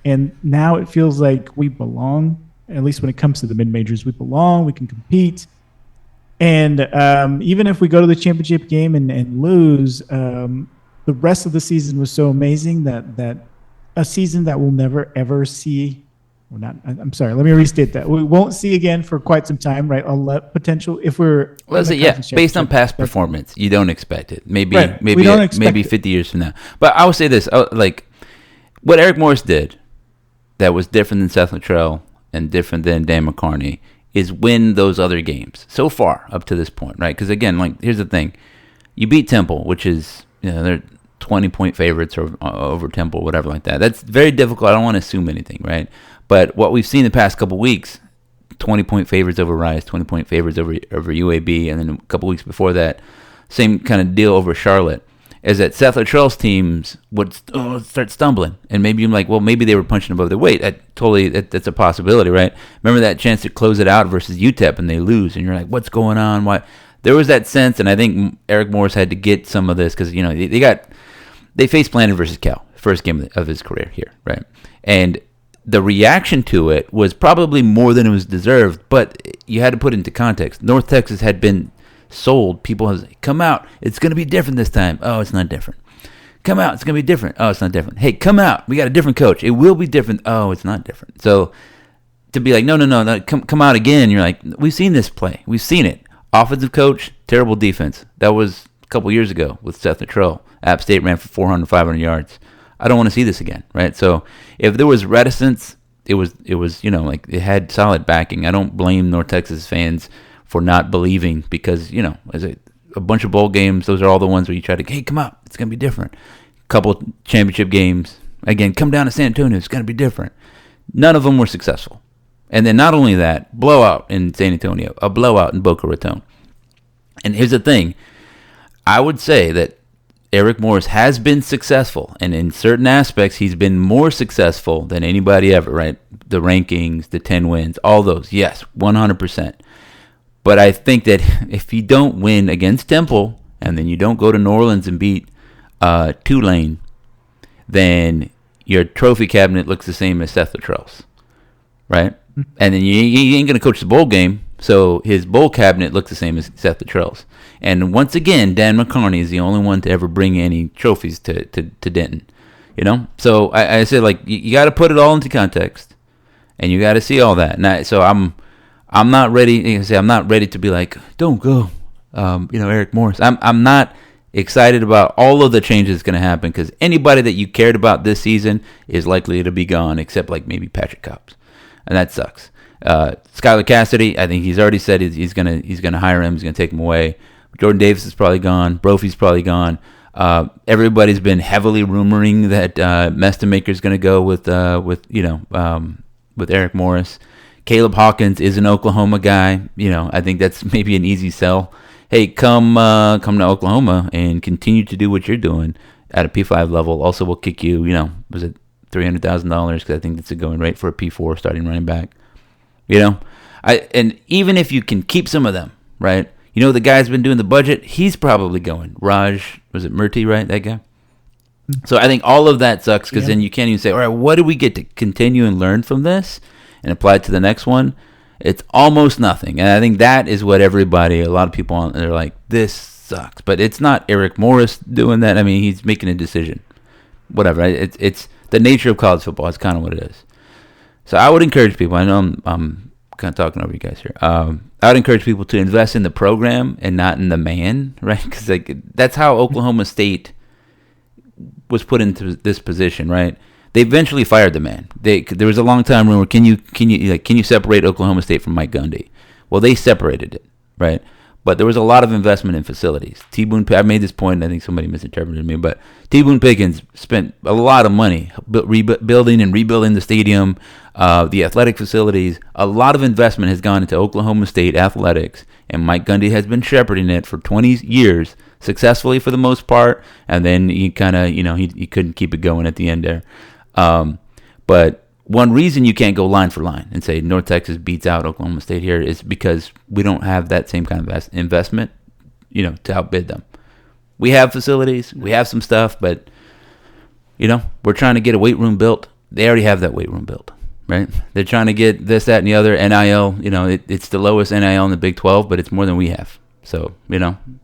And now it feels like we belong, at least when it comes to the mid-majors. We belong, we can compete. And even if we go to the championship game and lose, the rest of the season was so amazing that a season that we'll never ever see. I'm sorry. Let me restate that. We won't see again for quite some time, right? Potential if we're based on past performance, you don't expect it. Maybe 50 years from now. But I will say this: like what Eric Morris did, that was different than Seth Luttrell and different than Dan McCarney, is win those other games so far up to this point, right? Because again, like here's the thing: you beat Temple, which is they're 20-point favorites or over Temple, whatever like that. That's very difficult. I don't want to assume anything, right? But what we've seen the past couple weeks, 20-point favorites over Rice, 20-point favorites over UAB, and then a couple weeks before that, same kind of deal over Charlotte, is that Seth Luttrell's teams would start stumbling. And maybe you're like, well, maybe they were punching above their weight. That's a possibility, right? Remember that chance to close it out versus UTEP and they lose, and you're like, what's going on? Why? there was that sense, and I think Eric Morris had to get some of this because they faced Blandon versus Cal, first game of his career here, right? And the reaction to it was probably more than it was deserved, but you had to put it into context. North Texas had been sold. People was come out. It's going to be different this time. Oh, it's not different. Come out. It's going to be different. Oh, it's not different. Hey, come out. We got a different coach. It will be different. Oh, it's not different. So to be like, no, come out again. You're like, we've seen this play. We've seen it. Offensive coach, terrible defense. That was a couple years ago with Seth Luttrell. App State ran for 400, 500 yards. I don't want to see this again, right? So if there was reticence, it was like it had solid backing. I don't blame North Texas fans for not believing because, as a bunch of bowl games, those are all the ones where you try to, hey, come out. It's going to be different. Couple championship games. Again, come down to San Antonio. It's going to be different. None of them were successful. And then not only that, blowout in San Antonio, a blowout in Boca Raton. And here's the thing. I would say that Eric Morris has been successful, and in certain aspects, he's been more successful than anybody ever, right? The rankings, the 10 wins, all those, yes, 100%. But I think that if you don't win against Temple, and then you don't go to New Orleans and beat Tulane, then your trophy cabinet looks the same as Seth Luttrell's, right? And then you ain't going to coach the bowl game, so his bowl cabinet looks the same as Seth Luttrell's. And once again, Dan McCarney is the only one to ever bring any trophies to Denton. So I said, like, you got to put it all into context, and you got to see all that. And so I'm not ready. I'm not ready to be like, don't go, Eric Morris. I'm not excited about all of the changes that's going to happen because anybody that you cared about this season is likely to be gone, except like maybe Patrick Cobbs, and that sucks. Skylar Cassidy, I think he's already said he's gonna hire him. He's gonna take him away. Jordan Davis is probably gone. Brophy's probably gone. Everybody's been heavily rumoring that Mestemaker is gonna go with Eric Morris. Caleb Hawkins is an Oklahoma guy. I think that's maybe an easy sell. Hey, come to Oklahoma and continue to do what you're doing at a P5 level. Also, we'll kick you. Was it $300,000? Because I think that's a going rate for a P4 starting running back. And even if you can keep some of them, right? The guy's been doing the budget. He's probably going. Raj, was it Murti, right? That guy. So I think all of that sucks because then you can't even say, all right, what do we get to continue and learn from this and apply it to the next one? It's almost nothing. And I think that is what a lot of people, they're like, this sucks. But it's not Eric Morris doing that. I mean, he's making a decision. Whatever. It's the nature of college football. It's kind of what it is. So I would encourage people. I know I'm kind of talking over you guys here. I would encourage people to invest in the program and not in the man, right? Because that's how Oklahoma State was put into this position, right? They eventually fired the man. There was a long time rumor. Can you separate Oklahoma State from Mike Gundy? Well, they separated it, right? But there was a lot of investment in facilities. I made this point, and I think somebody misinterpreted me, but T. Boone Pickens spent a lot of money rebuilding and rebuilding the stadium, the athletic facilities. A lot of investment has gone into Oklahoma State athletics, and Mike Gundy has been shepherding it for 20 years, successfully for the most part, and then he kind of, he couldn't keep it going at the end there. But one reason you can't go line for line and say North Texas beats out Oklahoma State here is because we don't have that same kind of investment, to outbid them. We have facilities, we have some stuff, but, we're trying to get a weight room built. They already have that weight room built, right? They're trying to get this, that, and the other. NIL, it's the lowest NIL in the Big 12, but it's more than we have. So, and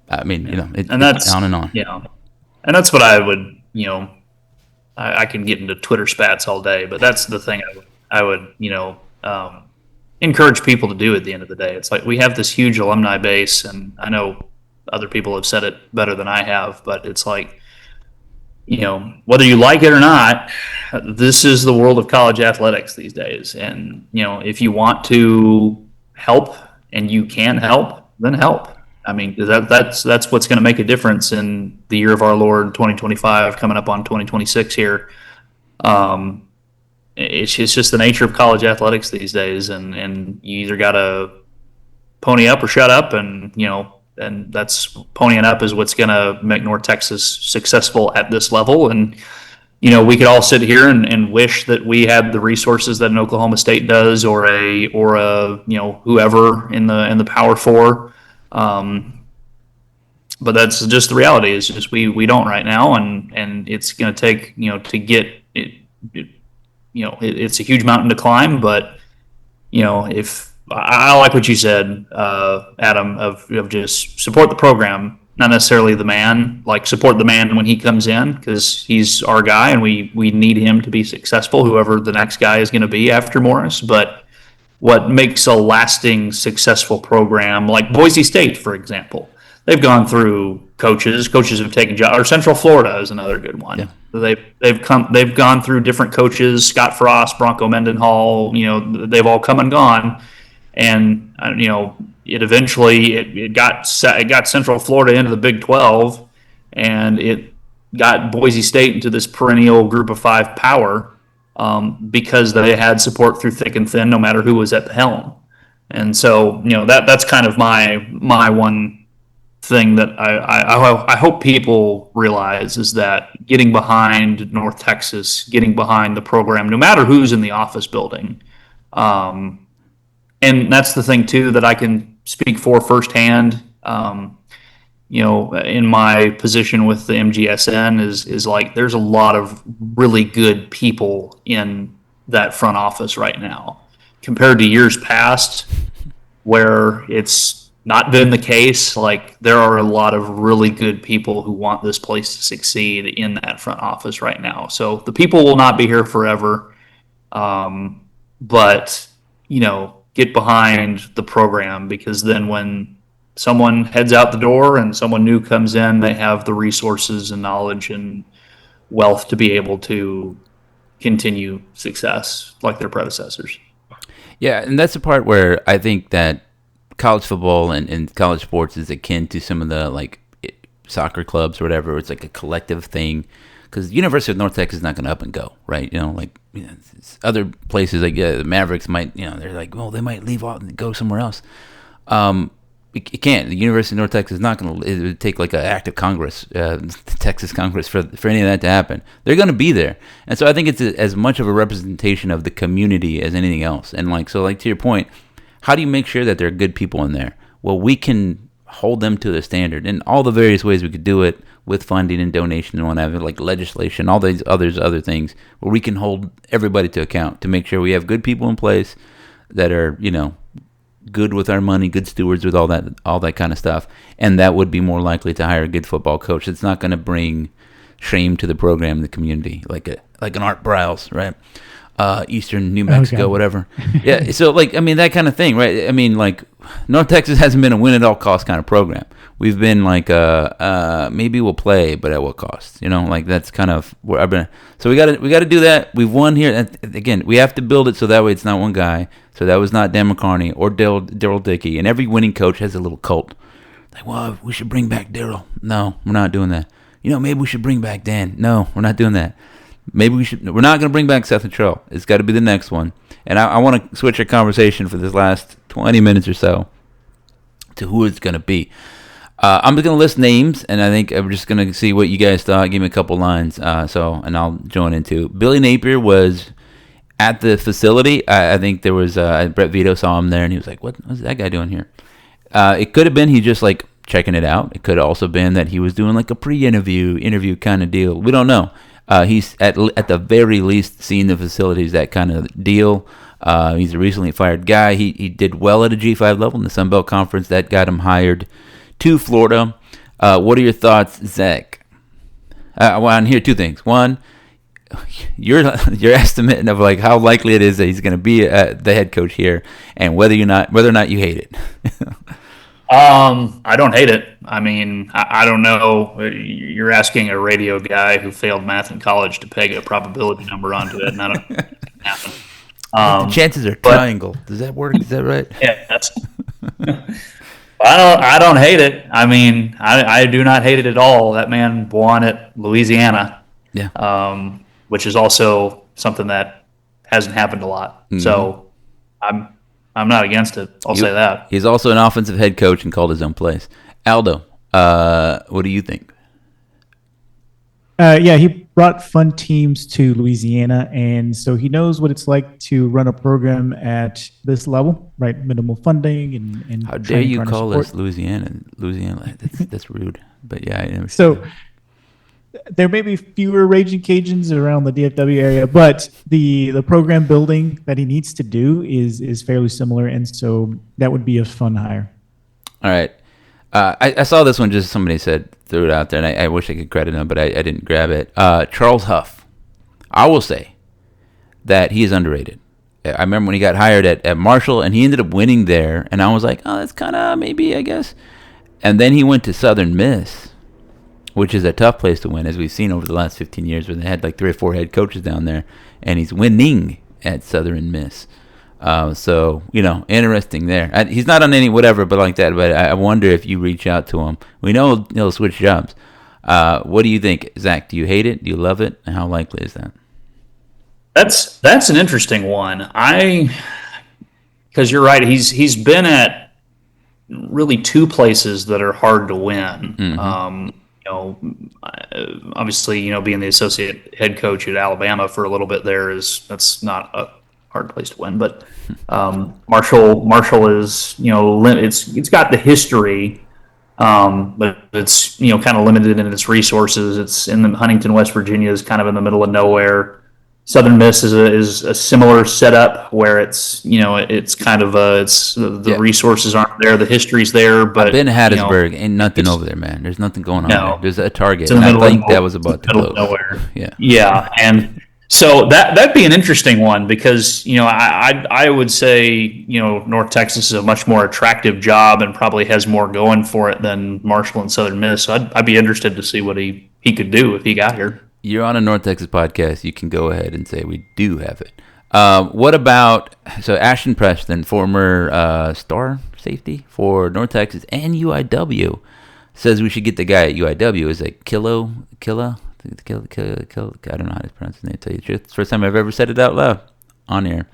that's on and on. Yeah. And that's what I would, I can get into Twitter spats all day, but that's the thing I would encourage people to do at the end of the day. It's like we have this huge alumni base, and I know other people have said it better than I have, but it's like, whether you like it or not, this is the world of college athletics these days. And, if you want to help and you can help, then help. I mean, that's what's going to make a difference in the year of our Lord 2025 coming up on 2026 here. It's just the nature of college athletics these days, and you either got to pony up or shut up, and that's ponying up is what's going to make North Texas successful at this level. And we could all sit here and wish that we had the resources that an Oklahoma State does, or a whoever in the Power Four. But that's just the reality. Is just we don't right now, and it's going to take to get it. It's a huge mountain to climb. But if I like what you said, Adam, of just support the program, not necessarily the man. Like support the man when he comes in because he's our guy, and we need him to be successful. Whoever the next guy is going to be after Morris, but what makes a lasting, successful program like Boise State, for example. They've gone through coaches. Coaches have taken jobs. Or Central Florida is another good one. Yeah. They've gone through different coaches. Scott Frost, Bronco Mendenhall. They've all come and gone, and it eventually got Central Florida into the Big 12, and it got Boise State into this perennial Group of Five power because they had support through thick and thin, no matter who was at the helm. And so that's kind of my one thing that I hope people realize is that getting behind North Texas, getting behind the program, no matter who's in the office building, and that's the thing too that I can speak for firsthand. In my position with the MGSN is like there's a lot of really good people in that front office right now compared to years past where it's not been the case. Like there are a lot of really good people who want this place to succeed in that front office right now. So the people will not be here forever. But get behind the program because then when someone heads out the door and someone new comes in, they have the resources and knowledge and wealth to be able to continue success like their predecessors. Yeah, and that's the part where I think that college football and college sports is akin to some of the soccer clubs or whatever. It's like a collective thing because University of North Texas is not going to up and go, right? Other places the Mavericks might, they're like, well, they might leave out and go somewhere else. It can't. The University of North Texas is not going to. It would take like an act of Congress, the Texas Congress, for any of that to happen. They're going to be there, and so I think it's as much of a representation of the community as anything else. And to your point, how do you make sure that there are good people in there? Well, we can hold them to the standard in all the various ways we could do it with funding and donation and whatever, like legislation, all these other things, where we can hold everybody to account to make sure we have good people in place that are good with our money, good stewards with all that kind of stuff, and that would be more likely to hire a good football coach. It's not going to bring shame to the program, the community, like an Art Briles, right? Eastern New Mexico, whatever. Yeah, so that kind of thing, right? North Texas hasn't been a win at all cost kind of program. We've been maybe we'll play, but at what cost? That's kind of where I've been. So we got to do that. We've won here. And again, we have to build it so that way it's not one guy. So that was not Dan McCarney or Daryl Dickey. And every winning coach has a little cult. Well, we should bring back Daryl. No, we're not doing that. Maybe we should bring back Dan. No, we're not doing that. Maybe we should. We're not going to bring back Seth Luttrell. It's got to be the next one. And I want to switch our conversation for this last 20 minutes or so to who it's going to be. I'm just going to list names, and I think I'm just going to see what you guys thought. Give me a couple lines, and I'll join into. Billy Napier was at the facility. I think there was Brett Vito saw him there, and he was like, "What's that guy doing here?" It could have been he just checking it out. It could have also been that he was doing a pre-interview kind of deal. We don't know. He's at the very least seen the facilities, that kind of deal. He's a recently fired guy. He did well at a G5 level in the Sun Belt Conference. That got him hired to Florida. What are your thoughts, Zach? I want to hear two things. One, your estimate of how likely it is that he's going to be the head coach here, and whether or not you hate it. I don't hate it. I mean, I don't know. You're asking a radio guy who failed math in college to peg a probability number onto it, and I don't think it can happen. The chances are triangle. Does that work? Is that right? Yeah, that's. I don't hate it. I mean, I do not hate it at all. That man won at Louisiana. Yeah. Which is also something that hasn't happened a lot. Mm-hmm. So I'm not against it. I'll say that. He's also an offensive head coach and called his own plays. Aldo, what do you think? Yeah, he brought fun teams to Louisiana, and so he knows what it's like to run a program at this level, right? Minimal funding and How dare you trying to call support. us Louisiana? Louisiana, that's rude. But yeah, I understand. So there may be fewer Raging Cajuns around the DFW area, but the program building that he needs to do is fairly similar, and so that would be a fun hire. All right. I saw this one, just somebody said, threw it out there, and I wish I could credit him, but I didn't grab it. Charles Huff. I will say that he is underrated. I remember when he got hired at Marshall, and he ended up winning there, and I was like, oh, that's kind of maybe, I guess. And then he went to Southern Miss, which is a tough place to win, as we've seen over the last 15 years, where they had like 3 or 4 head coaches down there, and he's winning at Southern Miss. So, interesting there. He's not on any whatever, but like that. But I wonder if you reach out to him. We know he'll switch jobs. What do you think, Zach? Do you hate it? Do you love it? And how likely is that? That's an interesting one. Because you're right. He's been at really 2 places that are hard to win. Mm-hmm. Obviously, being the associate head coach at Alabama for a little bit there that's not a hard place to win. But Marshall is it's got the history, but it's kind of limited in its resources. It's in Huntington, West Virginia, is kind of in the middle of nowhere. Southern Miss is a similar setup where it's kind of the resources aren't there, the history's there, but I've been to Hattiesburg, ain't nothing over there, man. There's nothing going on there. There's a Target, and I think that was about to close. Nowhere. Yeah, and so that'd be an interesting one because I would say North Texas is a much more attractive job and probably has more going for it than Marshall and Southern Miss. So I'd be interested to see what he could do if he got here. You're on a North Texas podcast. You can go ahead and say we do have it. What about Ashton Preston, former star safety for North Texas and UIW, says we should get the guy at UIW. Is it Killa? I don't know how to pronounce his name. To tell you the truth, it's the first time I've ever said it out loud on air.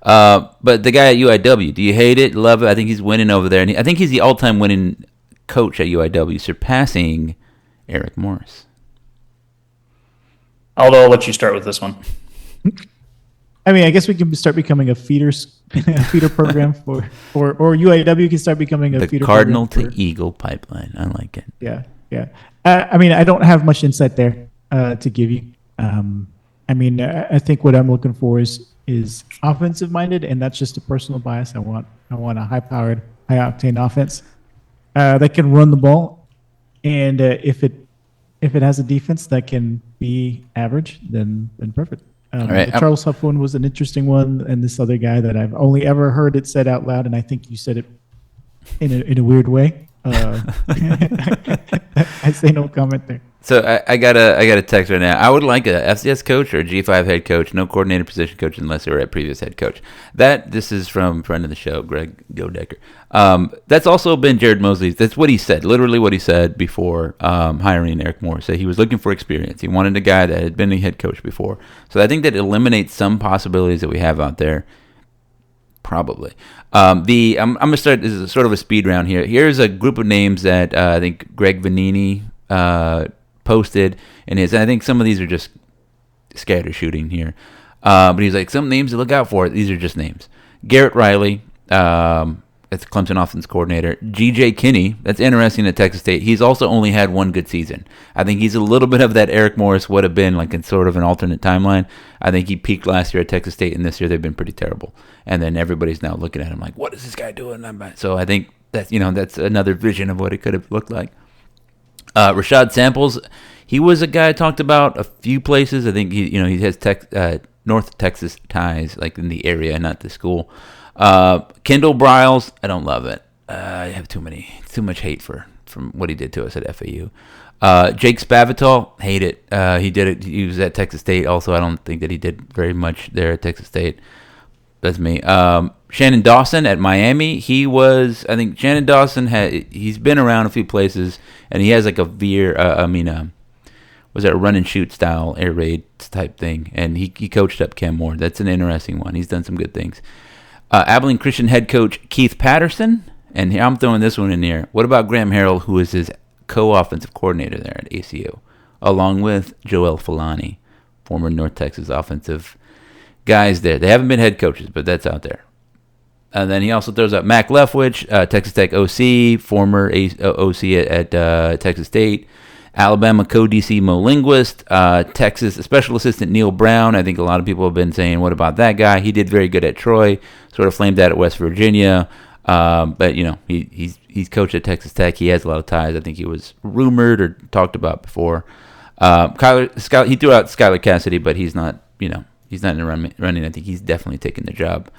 But the guy at UIW, do you hate it? Love it? I think he's winning over there, and I think he's the all-time winning coach at UIW, surpassing Eric Morris. Although I'll let you start with this one. I mean, I guess we can start becoming a feeder program or UIW can start becoming a the feeder Cardinal program to Eagle pipeline. I like it. Yeah. I mean, I don't have much insight there to give you. I mean, I think what I'm looking for is offensive minded, and that's just a personal bias. I want a high powered, high octane offense that can run the ball, and if it has a defense that can be average, then perfect. Right. The Charles Huff one was an interesting one, and this other guy that I've only ever heard it said out loud, and I think you said it in a weird way. I say no comment there. So I got a text right now. I would like a FCS coach or a G5 head coach, no coordinator position coach unless they were at previous head coach. This is from friend of the show, Greg Godecker. That's also been Jared Mosley's. That's what he said, literally what he said before hiring Eric Moore. So he was looking for experience. He wanted a guy that had been a head coach before. So I think that eliminates some possibilities that we have out there. Probably. I'm going to start. This is sort of a speed round here. Here's a group of names that I think Greg Vanini posted in his. And I think some of these are just scatter shooting here. But he's like, some names to look out for. These are just names. Garrett Riley, that's Clemson offense coordinator. G.J. Kinney, that's interesting at Texas State. He's also only had one good season. I think he's a little bit of that Eric Morris would have been like in sort of an alternate timeline. I think he peaked last year at Texas State, and this year they've been pretty terrible. And then everybody's now looking at him like, what is this guy doing? So I think that that's another vision of what it could have looked like. Rashad Samples, he was a guy I talked about a few places. I think he has North Texas ties, like in the area, not the school. Kendall Briles, I don't love it. I have too much hate from what he did to us at FAU. Jake Spavital, hate it. He did it. He was at Texas State. Also, I don't think that he did very much there at Texas State. That's me. Shannon Dawson at Miami. I think Shannon Dawson he's been around a few places, and he has like a was that a run and shoot style air raid type thing, and he coached up Cam Moore. That's an interesting one. He's done some good things. Abilene Christian head coach Keith Patterson, and here I'm throwing this one in here. What about Graham Harrell, who is his co-offensive coordinator there at ACU? along with Joel Falani, former North Texas offensive guys there. They haven't been head coaches, but that's out there. And then he also throws out Mac Leftwich, Texas Tech OC, former OC at Texas State. Alabama co-DC Mo Linguist, Texas special assistant Neil Brown. I think a lot of people have been saying, what about that guy? He did very good at Troy, sort of flamed out at West Virginia. But, he's coached at Texas Tech. He has a lot of ties. I think he was rumored or talked about before. He threw out Skylar Cassidy, but he's not, he's not in the running. I think he's definitely taken the job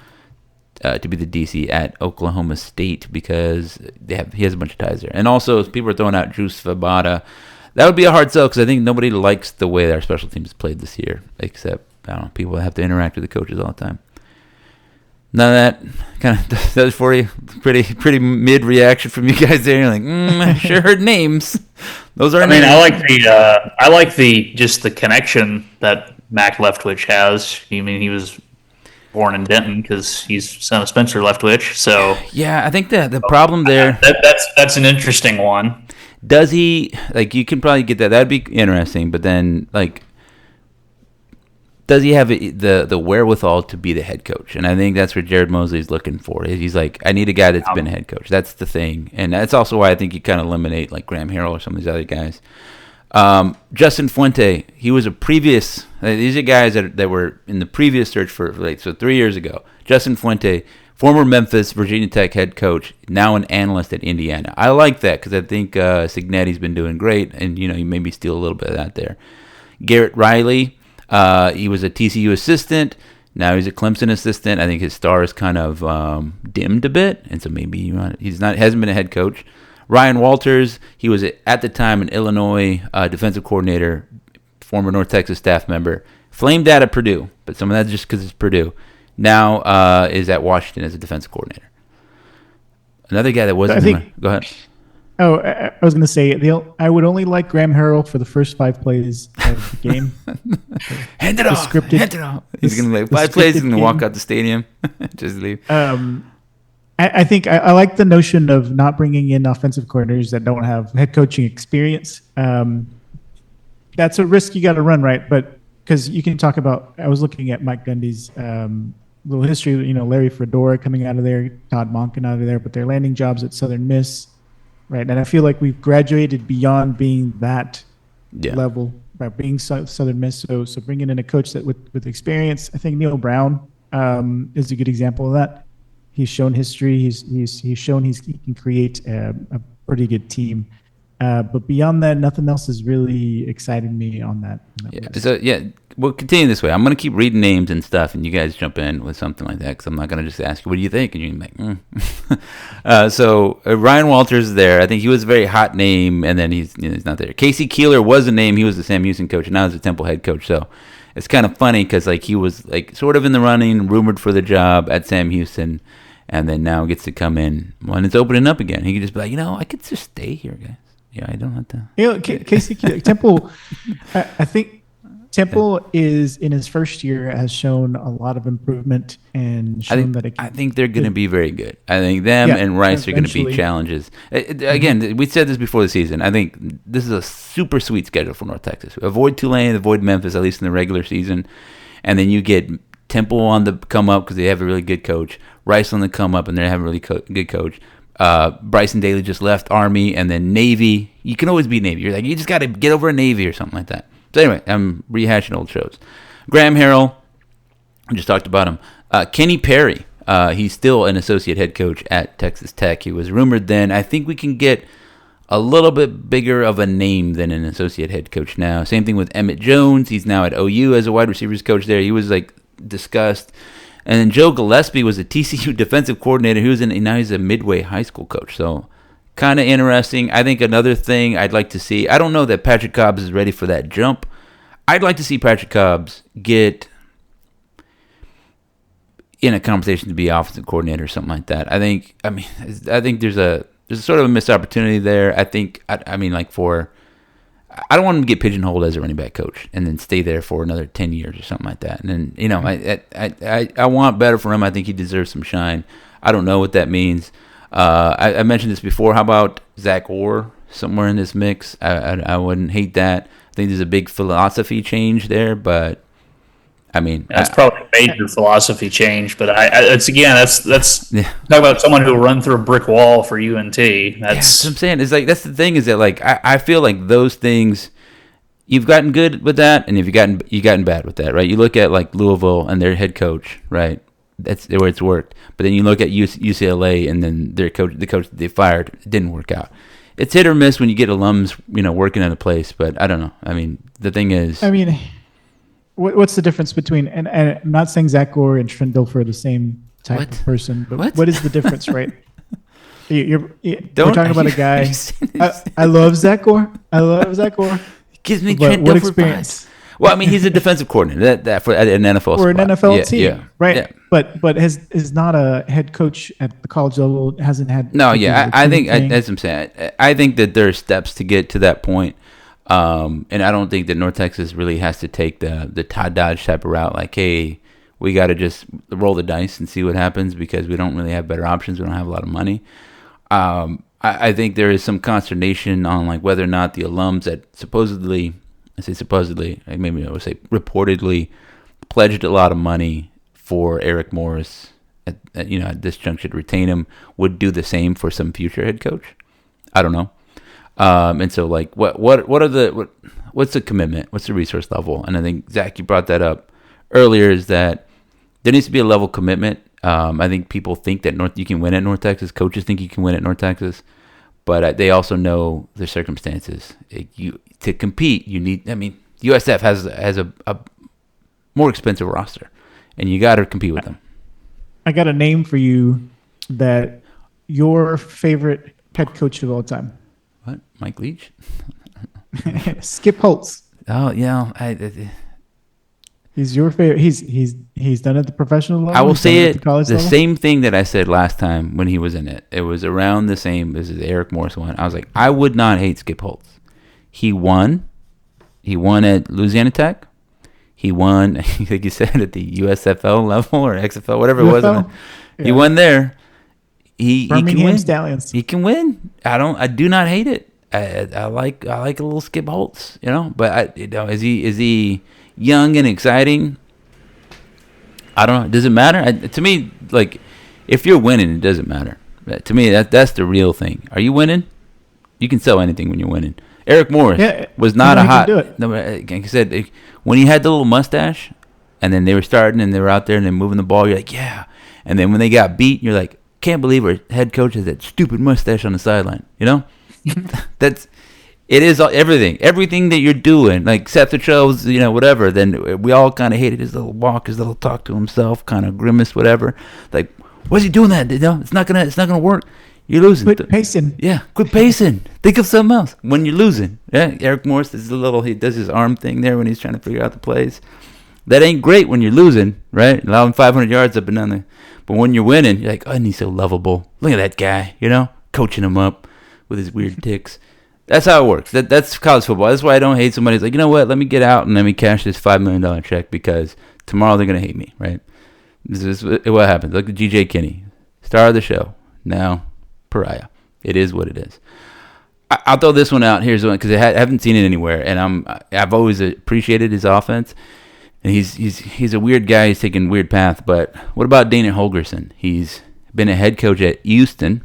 to be the DC at Oklahoma State because he has a bunch of ties there. And also, people are throwing out Drew Svabata. That would be a hard sell because I think nobody likes the way our special teams played this year, except, I don't know, people have to interact with the coaches all the time. None of that kind of does it for you. Pretty mid reaction from you guys there. You're like, I sure heard names. Those are. Names. I like the connection that Mac Leftwich has. I mean, he was born in Denton because he's son of Spencer Leftwich. So yeah, I think the problem there. That's an interesting one. Does he you can probably get that? That'd be interesting. But then does he have the wherewithal to be the head coach? And I think that's what Jared Mosley's looking for. He's like, I need a guy that's been a head coach. That's the thing. And that's also why I think you kind of eliminate Graham Harrell or some of these other guys. Justin Fuente, he was a previous. These are guys that were in the previous search for 3 years ago. Justin Fuente, former Memphis, Virginia Tech head coach, now an analyst at Indiana. I like that because I think Cignetti's been doing great, and you maybe steal a little bit of that there. Garrett Riley, he was a TCU assistant. Now he's a Clemson assistant. I think his star is kind of dimmed a bit, and so maybe hasn't been a head coach. Ryan Walters, he was at the time an Illinois defensive coordinator, former North Texas staff member, flamed out at Purdue, but some of that's just because it's Purdue. Now is at Washington as a defensive coordinator. Another guy that wasn't. Go ahead. Oh, I was going to say I would only like Graham Harrell for the first 5 plays of the game. Hand it off. Hand it off. He's going to make 5 plays. He's going to walk out the stadium, just leave. I think I like the notion of not bringing in offensive coordinators that don't have head coaching experience. That's a risk you got to run, right? But because you can talk about, I was looking at Mike Gundy's little history. Larry Fedora coming out of there, Todd Monken out of there, but they're landing jobs at Southern Miss, right? And I feel like we've graduated beyond being that level, by being Southern Miss. So bringing in a coach that with experience, I think Neil Brown is a good example of that. He's shown history. He's shown he can create a pretty good team. But beyond that, nothing else has really excited me on that. List. So we'll continue this way. I'm going to keep reading names and stuff, and you guys jump in with something like that because I'm not going to just ask you, what do you think? And you're like, So Ryan Walters is there. I think he was a very hot name, and then he's not there. Casey Keeler was a name. He was the Sam Houston coach, and now he's a Temple head coach. So it's kind of funny because he was sort of in the running, rumored for the job at Sam Houston, and then now gets to come in when it's opening up again. He could just be like, I could just stay here, guys. Yeah, I don't have to. Casey Temple, I think Temple is in his first year has shown a lot of improvement and shown I think they're going to be very good. I think them and Rice are going to be challenges. Again, we said this before the season. I think this is a super sweet schedule for North Texas. Avoid Tulane, avoid Memphis, at least in the regular season, and then you get Temple on the come up because they have a really good coach. Rice on the come up and they have a really good coach. Bryson Daly just left Army, and then Navy. You can always beat Navy. You're like, you just got to get over a Navy or something like that. So anyway, I'm rehashing old shows. Graham Harrell, I just talked about him. Kenny Perry, he's still an associate head coach at Texas Tech. He was rumored then. I think we can get a little bit bigger of a name than an associate head coach now. Same thing with Emmett Jones. He's now at OU as a wide receivers coach there. He was discussed. And then Joe Gillespie was a TCU defensive coordinator. Now he's a Midway high school coach. So kind of interesting. I think another thing I'd like to see, I don't know that Patrick Cobbs is ready for that jump. I'd like to see Patrick Cobbs get in a conversation to be offensive coordinator or something like that. I think there's a sort of a missed opportunity there. I don't want him to get pigeonholed as a running back coach and then stay there for another 10 years or something like that. And then, I want better for him. I think he deserves some shine. I don't know what that means. I mentioned this before. How about Zach Orr somewhere in this mix? I wouldn't hate that. I think there's a big philosophy change there, but I mean, That's probably a major philosophy change, but it's again, that's Yeah. talk about someone who will run through a brick wall for UNT. that's That's what I'm saying. It's like that's the thing is that like I feel like those things you've gotten good with that, and you've gotten bad with that, right? You look at like Louisville and their head coach, right? That's where it's worked. But then you look at UCLA and then the coach that they fired, it didn't work out. It's hit or miss when you get alums, working at a place. But I don't know. I mean, the thing is, I mean, what's the difference between, and I'm not saying Zach Gore and Trent Dilfer are the same type What? of person, but What? what is the difference, right? We're Don't- talking about a guy. I love Zach Gore. gives me But Trent what Dilfer experience? vibes. Well, I mean, he's a defensive coordinator that for an NFL Or an spot. NFL Yeah, team, yeah, right? yeah. But is not a head coach at the college level. Hasn't had. No, to do yeah, the I team think thing. that's what I'm saying. I think that there are steps to get to that point, and I don't think that North Texas really has to take the Todd Dodge type of route. Like, hey, we got to just roll the dice and see what happens because we don't really have better options. We don't have a lot of money. I think there is some consternation on like whether or not the alums that supposedly, maybe I would say reportedly, pledged a lot of money for Eric Morris at this juncture to retain him would do the same for some future head coach. I don't know. And so like what's the commitment? What's the resource level? And I think Zach, you brought that up earlier, is that there needs to be a level commitment. I think people think that you can win at North Texas. Coaches think you can win at North Texas, but they also know the circumstances. To compete, you need. I mean, USF has a more expensive roster, and you got to compete with them. I got a name for you. That your favorite head coach of all time, What? Mike Leach? Skip Holtz. Oh yeah, He's your favorite. He's done it at the professional level. I will He's done say at it the college the level. same thing that I said last time when he was in it. It was around the same as the Eric Morris one. I was like, I would not hate Skip Holtz. He won. He won at Louisiana Tech. He won, like you said, at the USFL level or XFL, whatever it was. UFL? He Yeah. won there. He can Birmingham win. Stallions. He can win. I do not hate it. I like a little Skip Holtz, But is he young and exciting? I don't know. Does it matter? To me, like, if you're winning, it doesn't matter. To me, that's the real thing. Are you winning? You can sell anything when you're winning. Eric Morris was not a hot. Do it. No, like I said, when he had the little mustache, and then they were starting and they were out there and they're moving the ball, you're like, yeah. And then when they got beat, you're like, can't believe our head coach has that stupid mustache on the sideline. It is everything that you're doing, like Seth Luttrell's, whatever. Then we all kind of hated his little walk, his little talk to himself, kind of grimace, whatever. Like, what's he doing that? It's not gonna work. You're losing. Quit pacing. Yeah, quit pacing. Think of something else when you're losing. Yeah, Eric Morris does he does his arm thing there when he's trying to figure out the plays. That ain't great when you're losing, right? Allowing 500 yards up and down there. But when you're winning, you're like, oh, and he's so lovable. Look at that guy, coaching him up with his weird tics. That's how it works. That's college football. That's why I don't hate somebody who's like, you know what? Let me get out and let me cash this $5 million check because tomorrow they're gonna hate me, right? This is what happens. Look at G.J. Kinney, star of the show, now pariah. It is what it is. I'll throw this one out. Here's one because I haven't seen it anywhere, and I've always appreciated his offense. And he's a weird guy. He's taking a weird path. But what about Dana Holgorsen? He's been a head coach at Houston.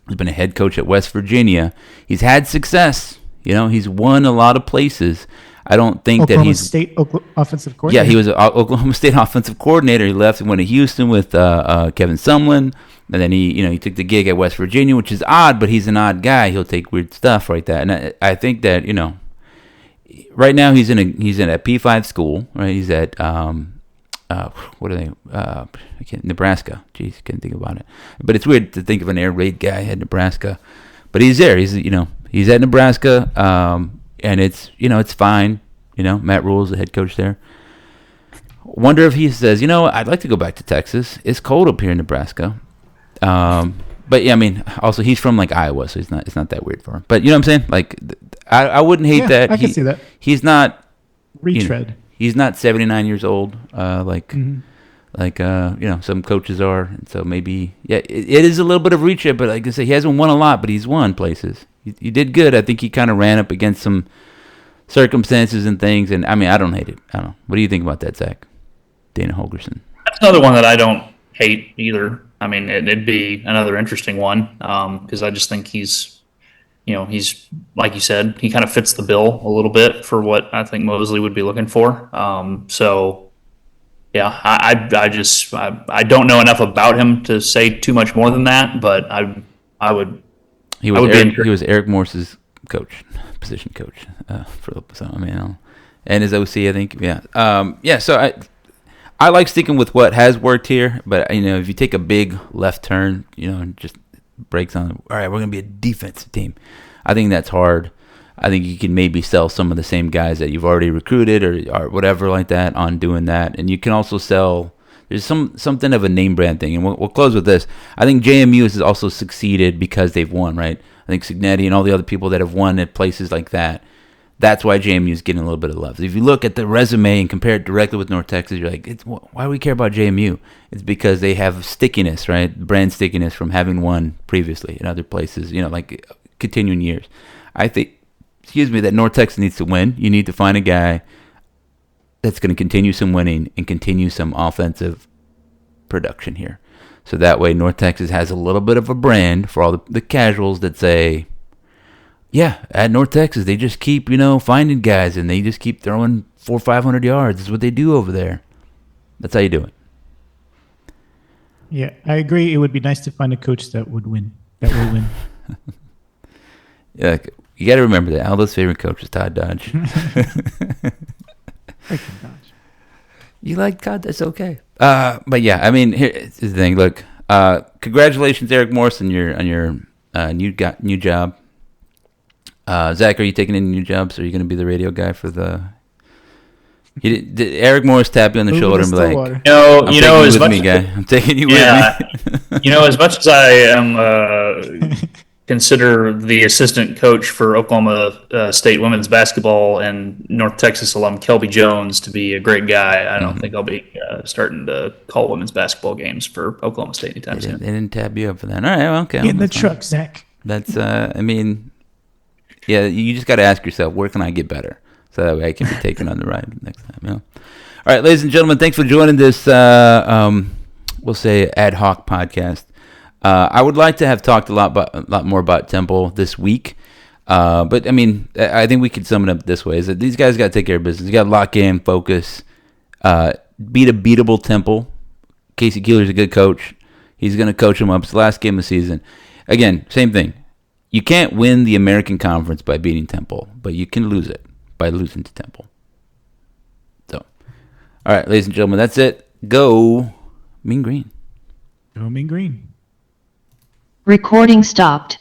He's been a head coach at West Virginia. He's had success. He's won a lot of places. I don't think that he's State offensive coordinator. Yeah, he was an Oklahoma State offensive coordinator. He left and went to Houston with Kevin Sumlin, and then he took the gig at West Virginia, which is odd, but he's an odd guy. He'll take weird stuff like that, and I think that right now he's in a P5 school, right? He's at what are they? Nebraska. Jeez, couldn't think about it. But it's weird to think of an air raid guy at Nebraska, but he's there. He's at Nebraska. And it's fine. Matt Rule's the head coach there. Wonder if he says, I'd like to go back to Texas. It's cold up here in Nebraska. But yeah, I mean, also he's from like Iowa, so it's not that weird for him. But you know what I'm saying? Like, I wouldn't hate that. I can see that. He's not Retread. He's not 79 years old, like some coaches are. And so maybe, yeah, it is a little bit of reach yet, but like I say, he hasn't won a lot, but he's won places. He did good. I think he kind of ran up against some circumstances and things. And I mean, I don't hate it. I don't know. What do you think about that, Zach? Dana Holgerson. That's another one that I don't hate either. I mean, it'd be another interesting one because I just think he's like you said, he kind of fits the bill a little bit for what I think Mosley would be looking for. So, yeah, I don't know enough about him to say too much more than that, but I would. He was Eric Morse's coach, position coach for so I mean, and his OC, I think. Yeah. So I like sticking with what has worked here, but if you take a big left turn, and just breaks on. All right, we're gonna be a defensive team. I think that's hard. I think you can maybe sell some of the same guys that you've already recruited or whatever like that on doing that, and you can also sell. There's something of a name brand thing, and we'll close with this. I think JMU has also succeeded because they've won, right? I think Signetti and all the other people that have won at places like that. That's why JMU is getting a little bit of love. If you look at the resume and compare it directly with North Texas, you're like, why do we care about JMU? It's because they have stickiness, right? Brand stickiness from having won previously in other places, like continuing years. I think, that North Texas needs to win. You need to find a guy that's going to continue some winning and continue some offensive production here. So that way North Texas has a little bit of a brand for all the casuals that say, yeah, at North Texas, they just keep, finding guys, and they just keep throwing 400 or 500 yards. That's what they do over there. That's how you do it. Yeah, I agree. It would be nice to find a coach that would win. That will win. Yeah, you got to remember that Aldo's favorite coach is Todd Dodge. Freaking Dodge. You like Todd? That's okay. But yeah, I mean, here's the thing. Look, congratulations, Eric Morse, on your new job. Zach, are you taking any new jobs? Are you going to be the radio guy for the? Did Eric Morris tap you on the shoulder and be like, I'm taking you with me. As much as I am consider the assistant coach for Oklahoma State women's basketball and North Texas alum Kelby Jones to be a great guy, I don't think I'll be starting to call women's basketball games for Oklahoma State anytime soon. They didn't tab you up for that. All right, well, okay. Get in the truck, Zach. That's, yeah, you just got to ask yourself, where can I get better? So that way I can be taken on the ride next time. All right, ladies and gentlemen, thanks for joining this, we'll say, ad hoc podcast. I would like to have talked a lot more about Temple this week. But, I mean, I think we could sum it up this way, is that these guys got to take care of business. You got to lock in, focus, beat a beatable Temple. Casey Keeler's a good coach. He's going to coach them up. It's the last game of the season. Again, same thing. You can't win the American Conference by beating Temple, but you can lose it by losing to Temple. So, all right, ladies and gentlemen, that's it. Go Mean Green. Go Mean Green. Recording stopped.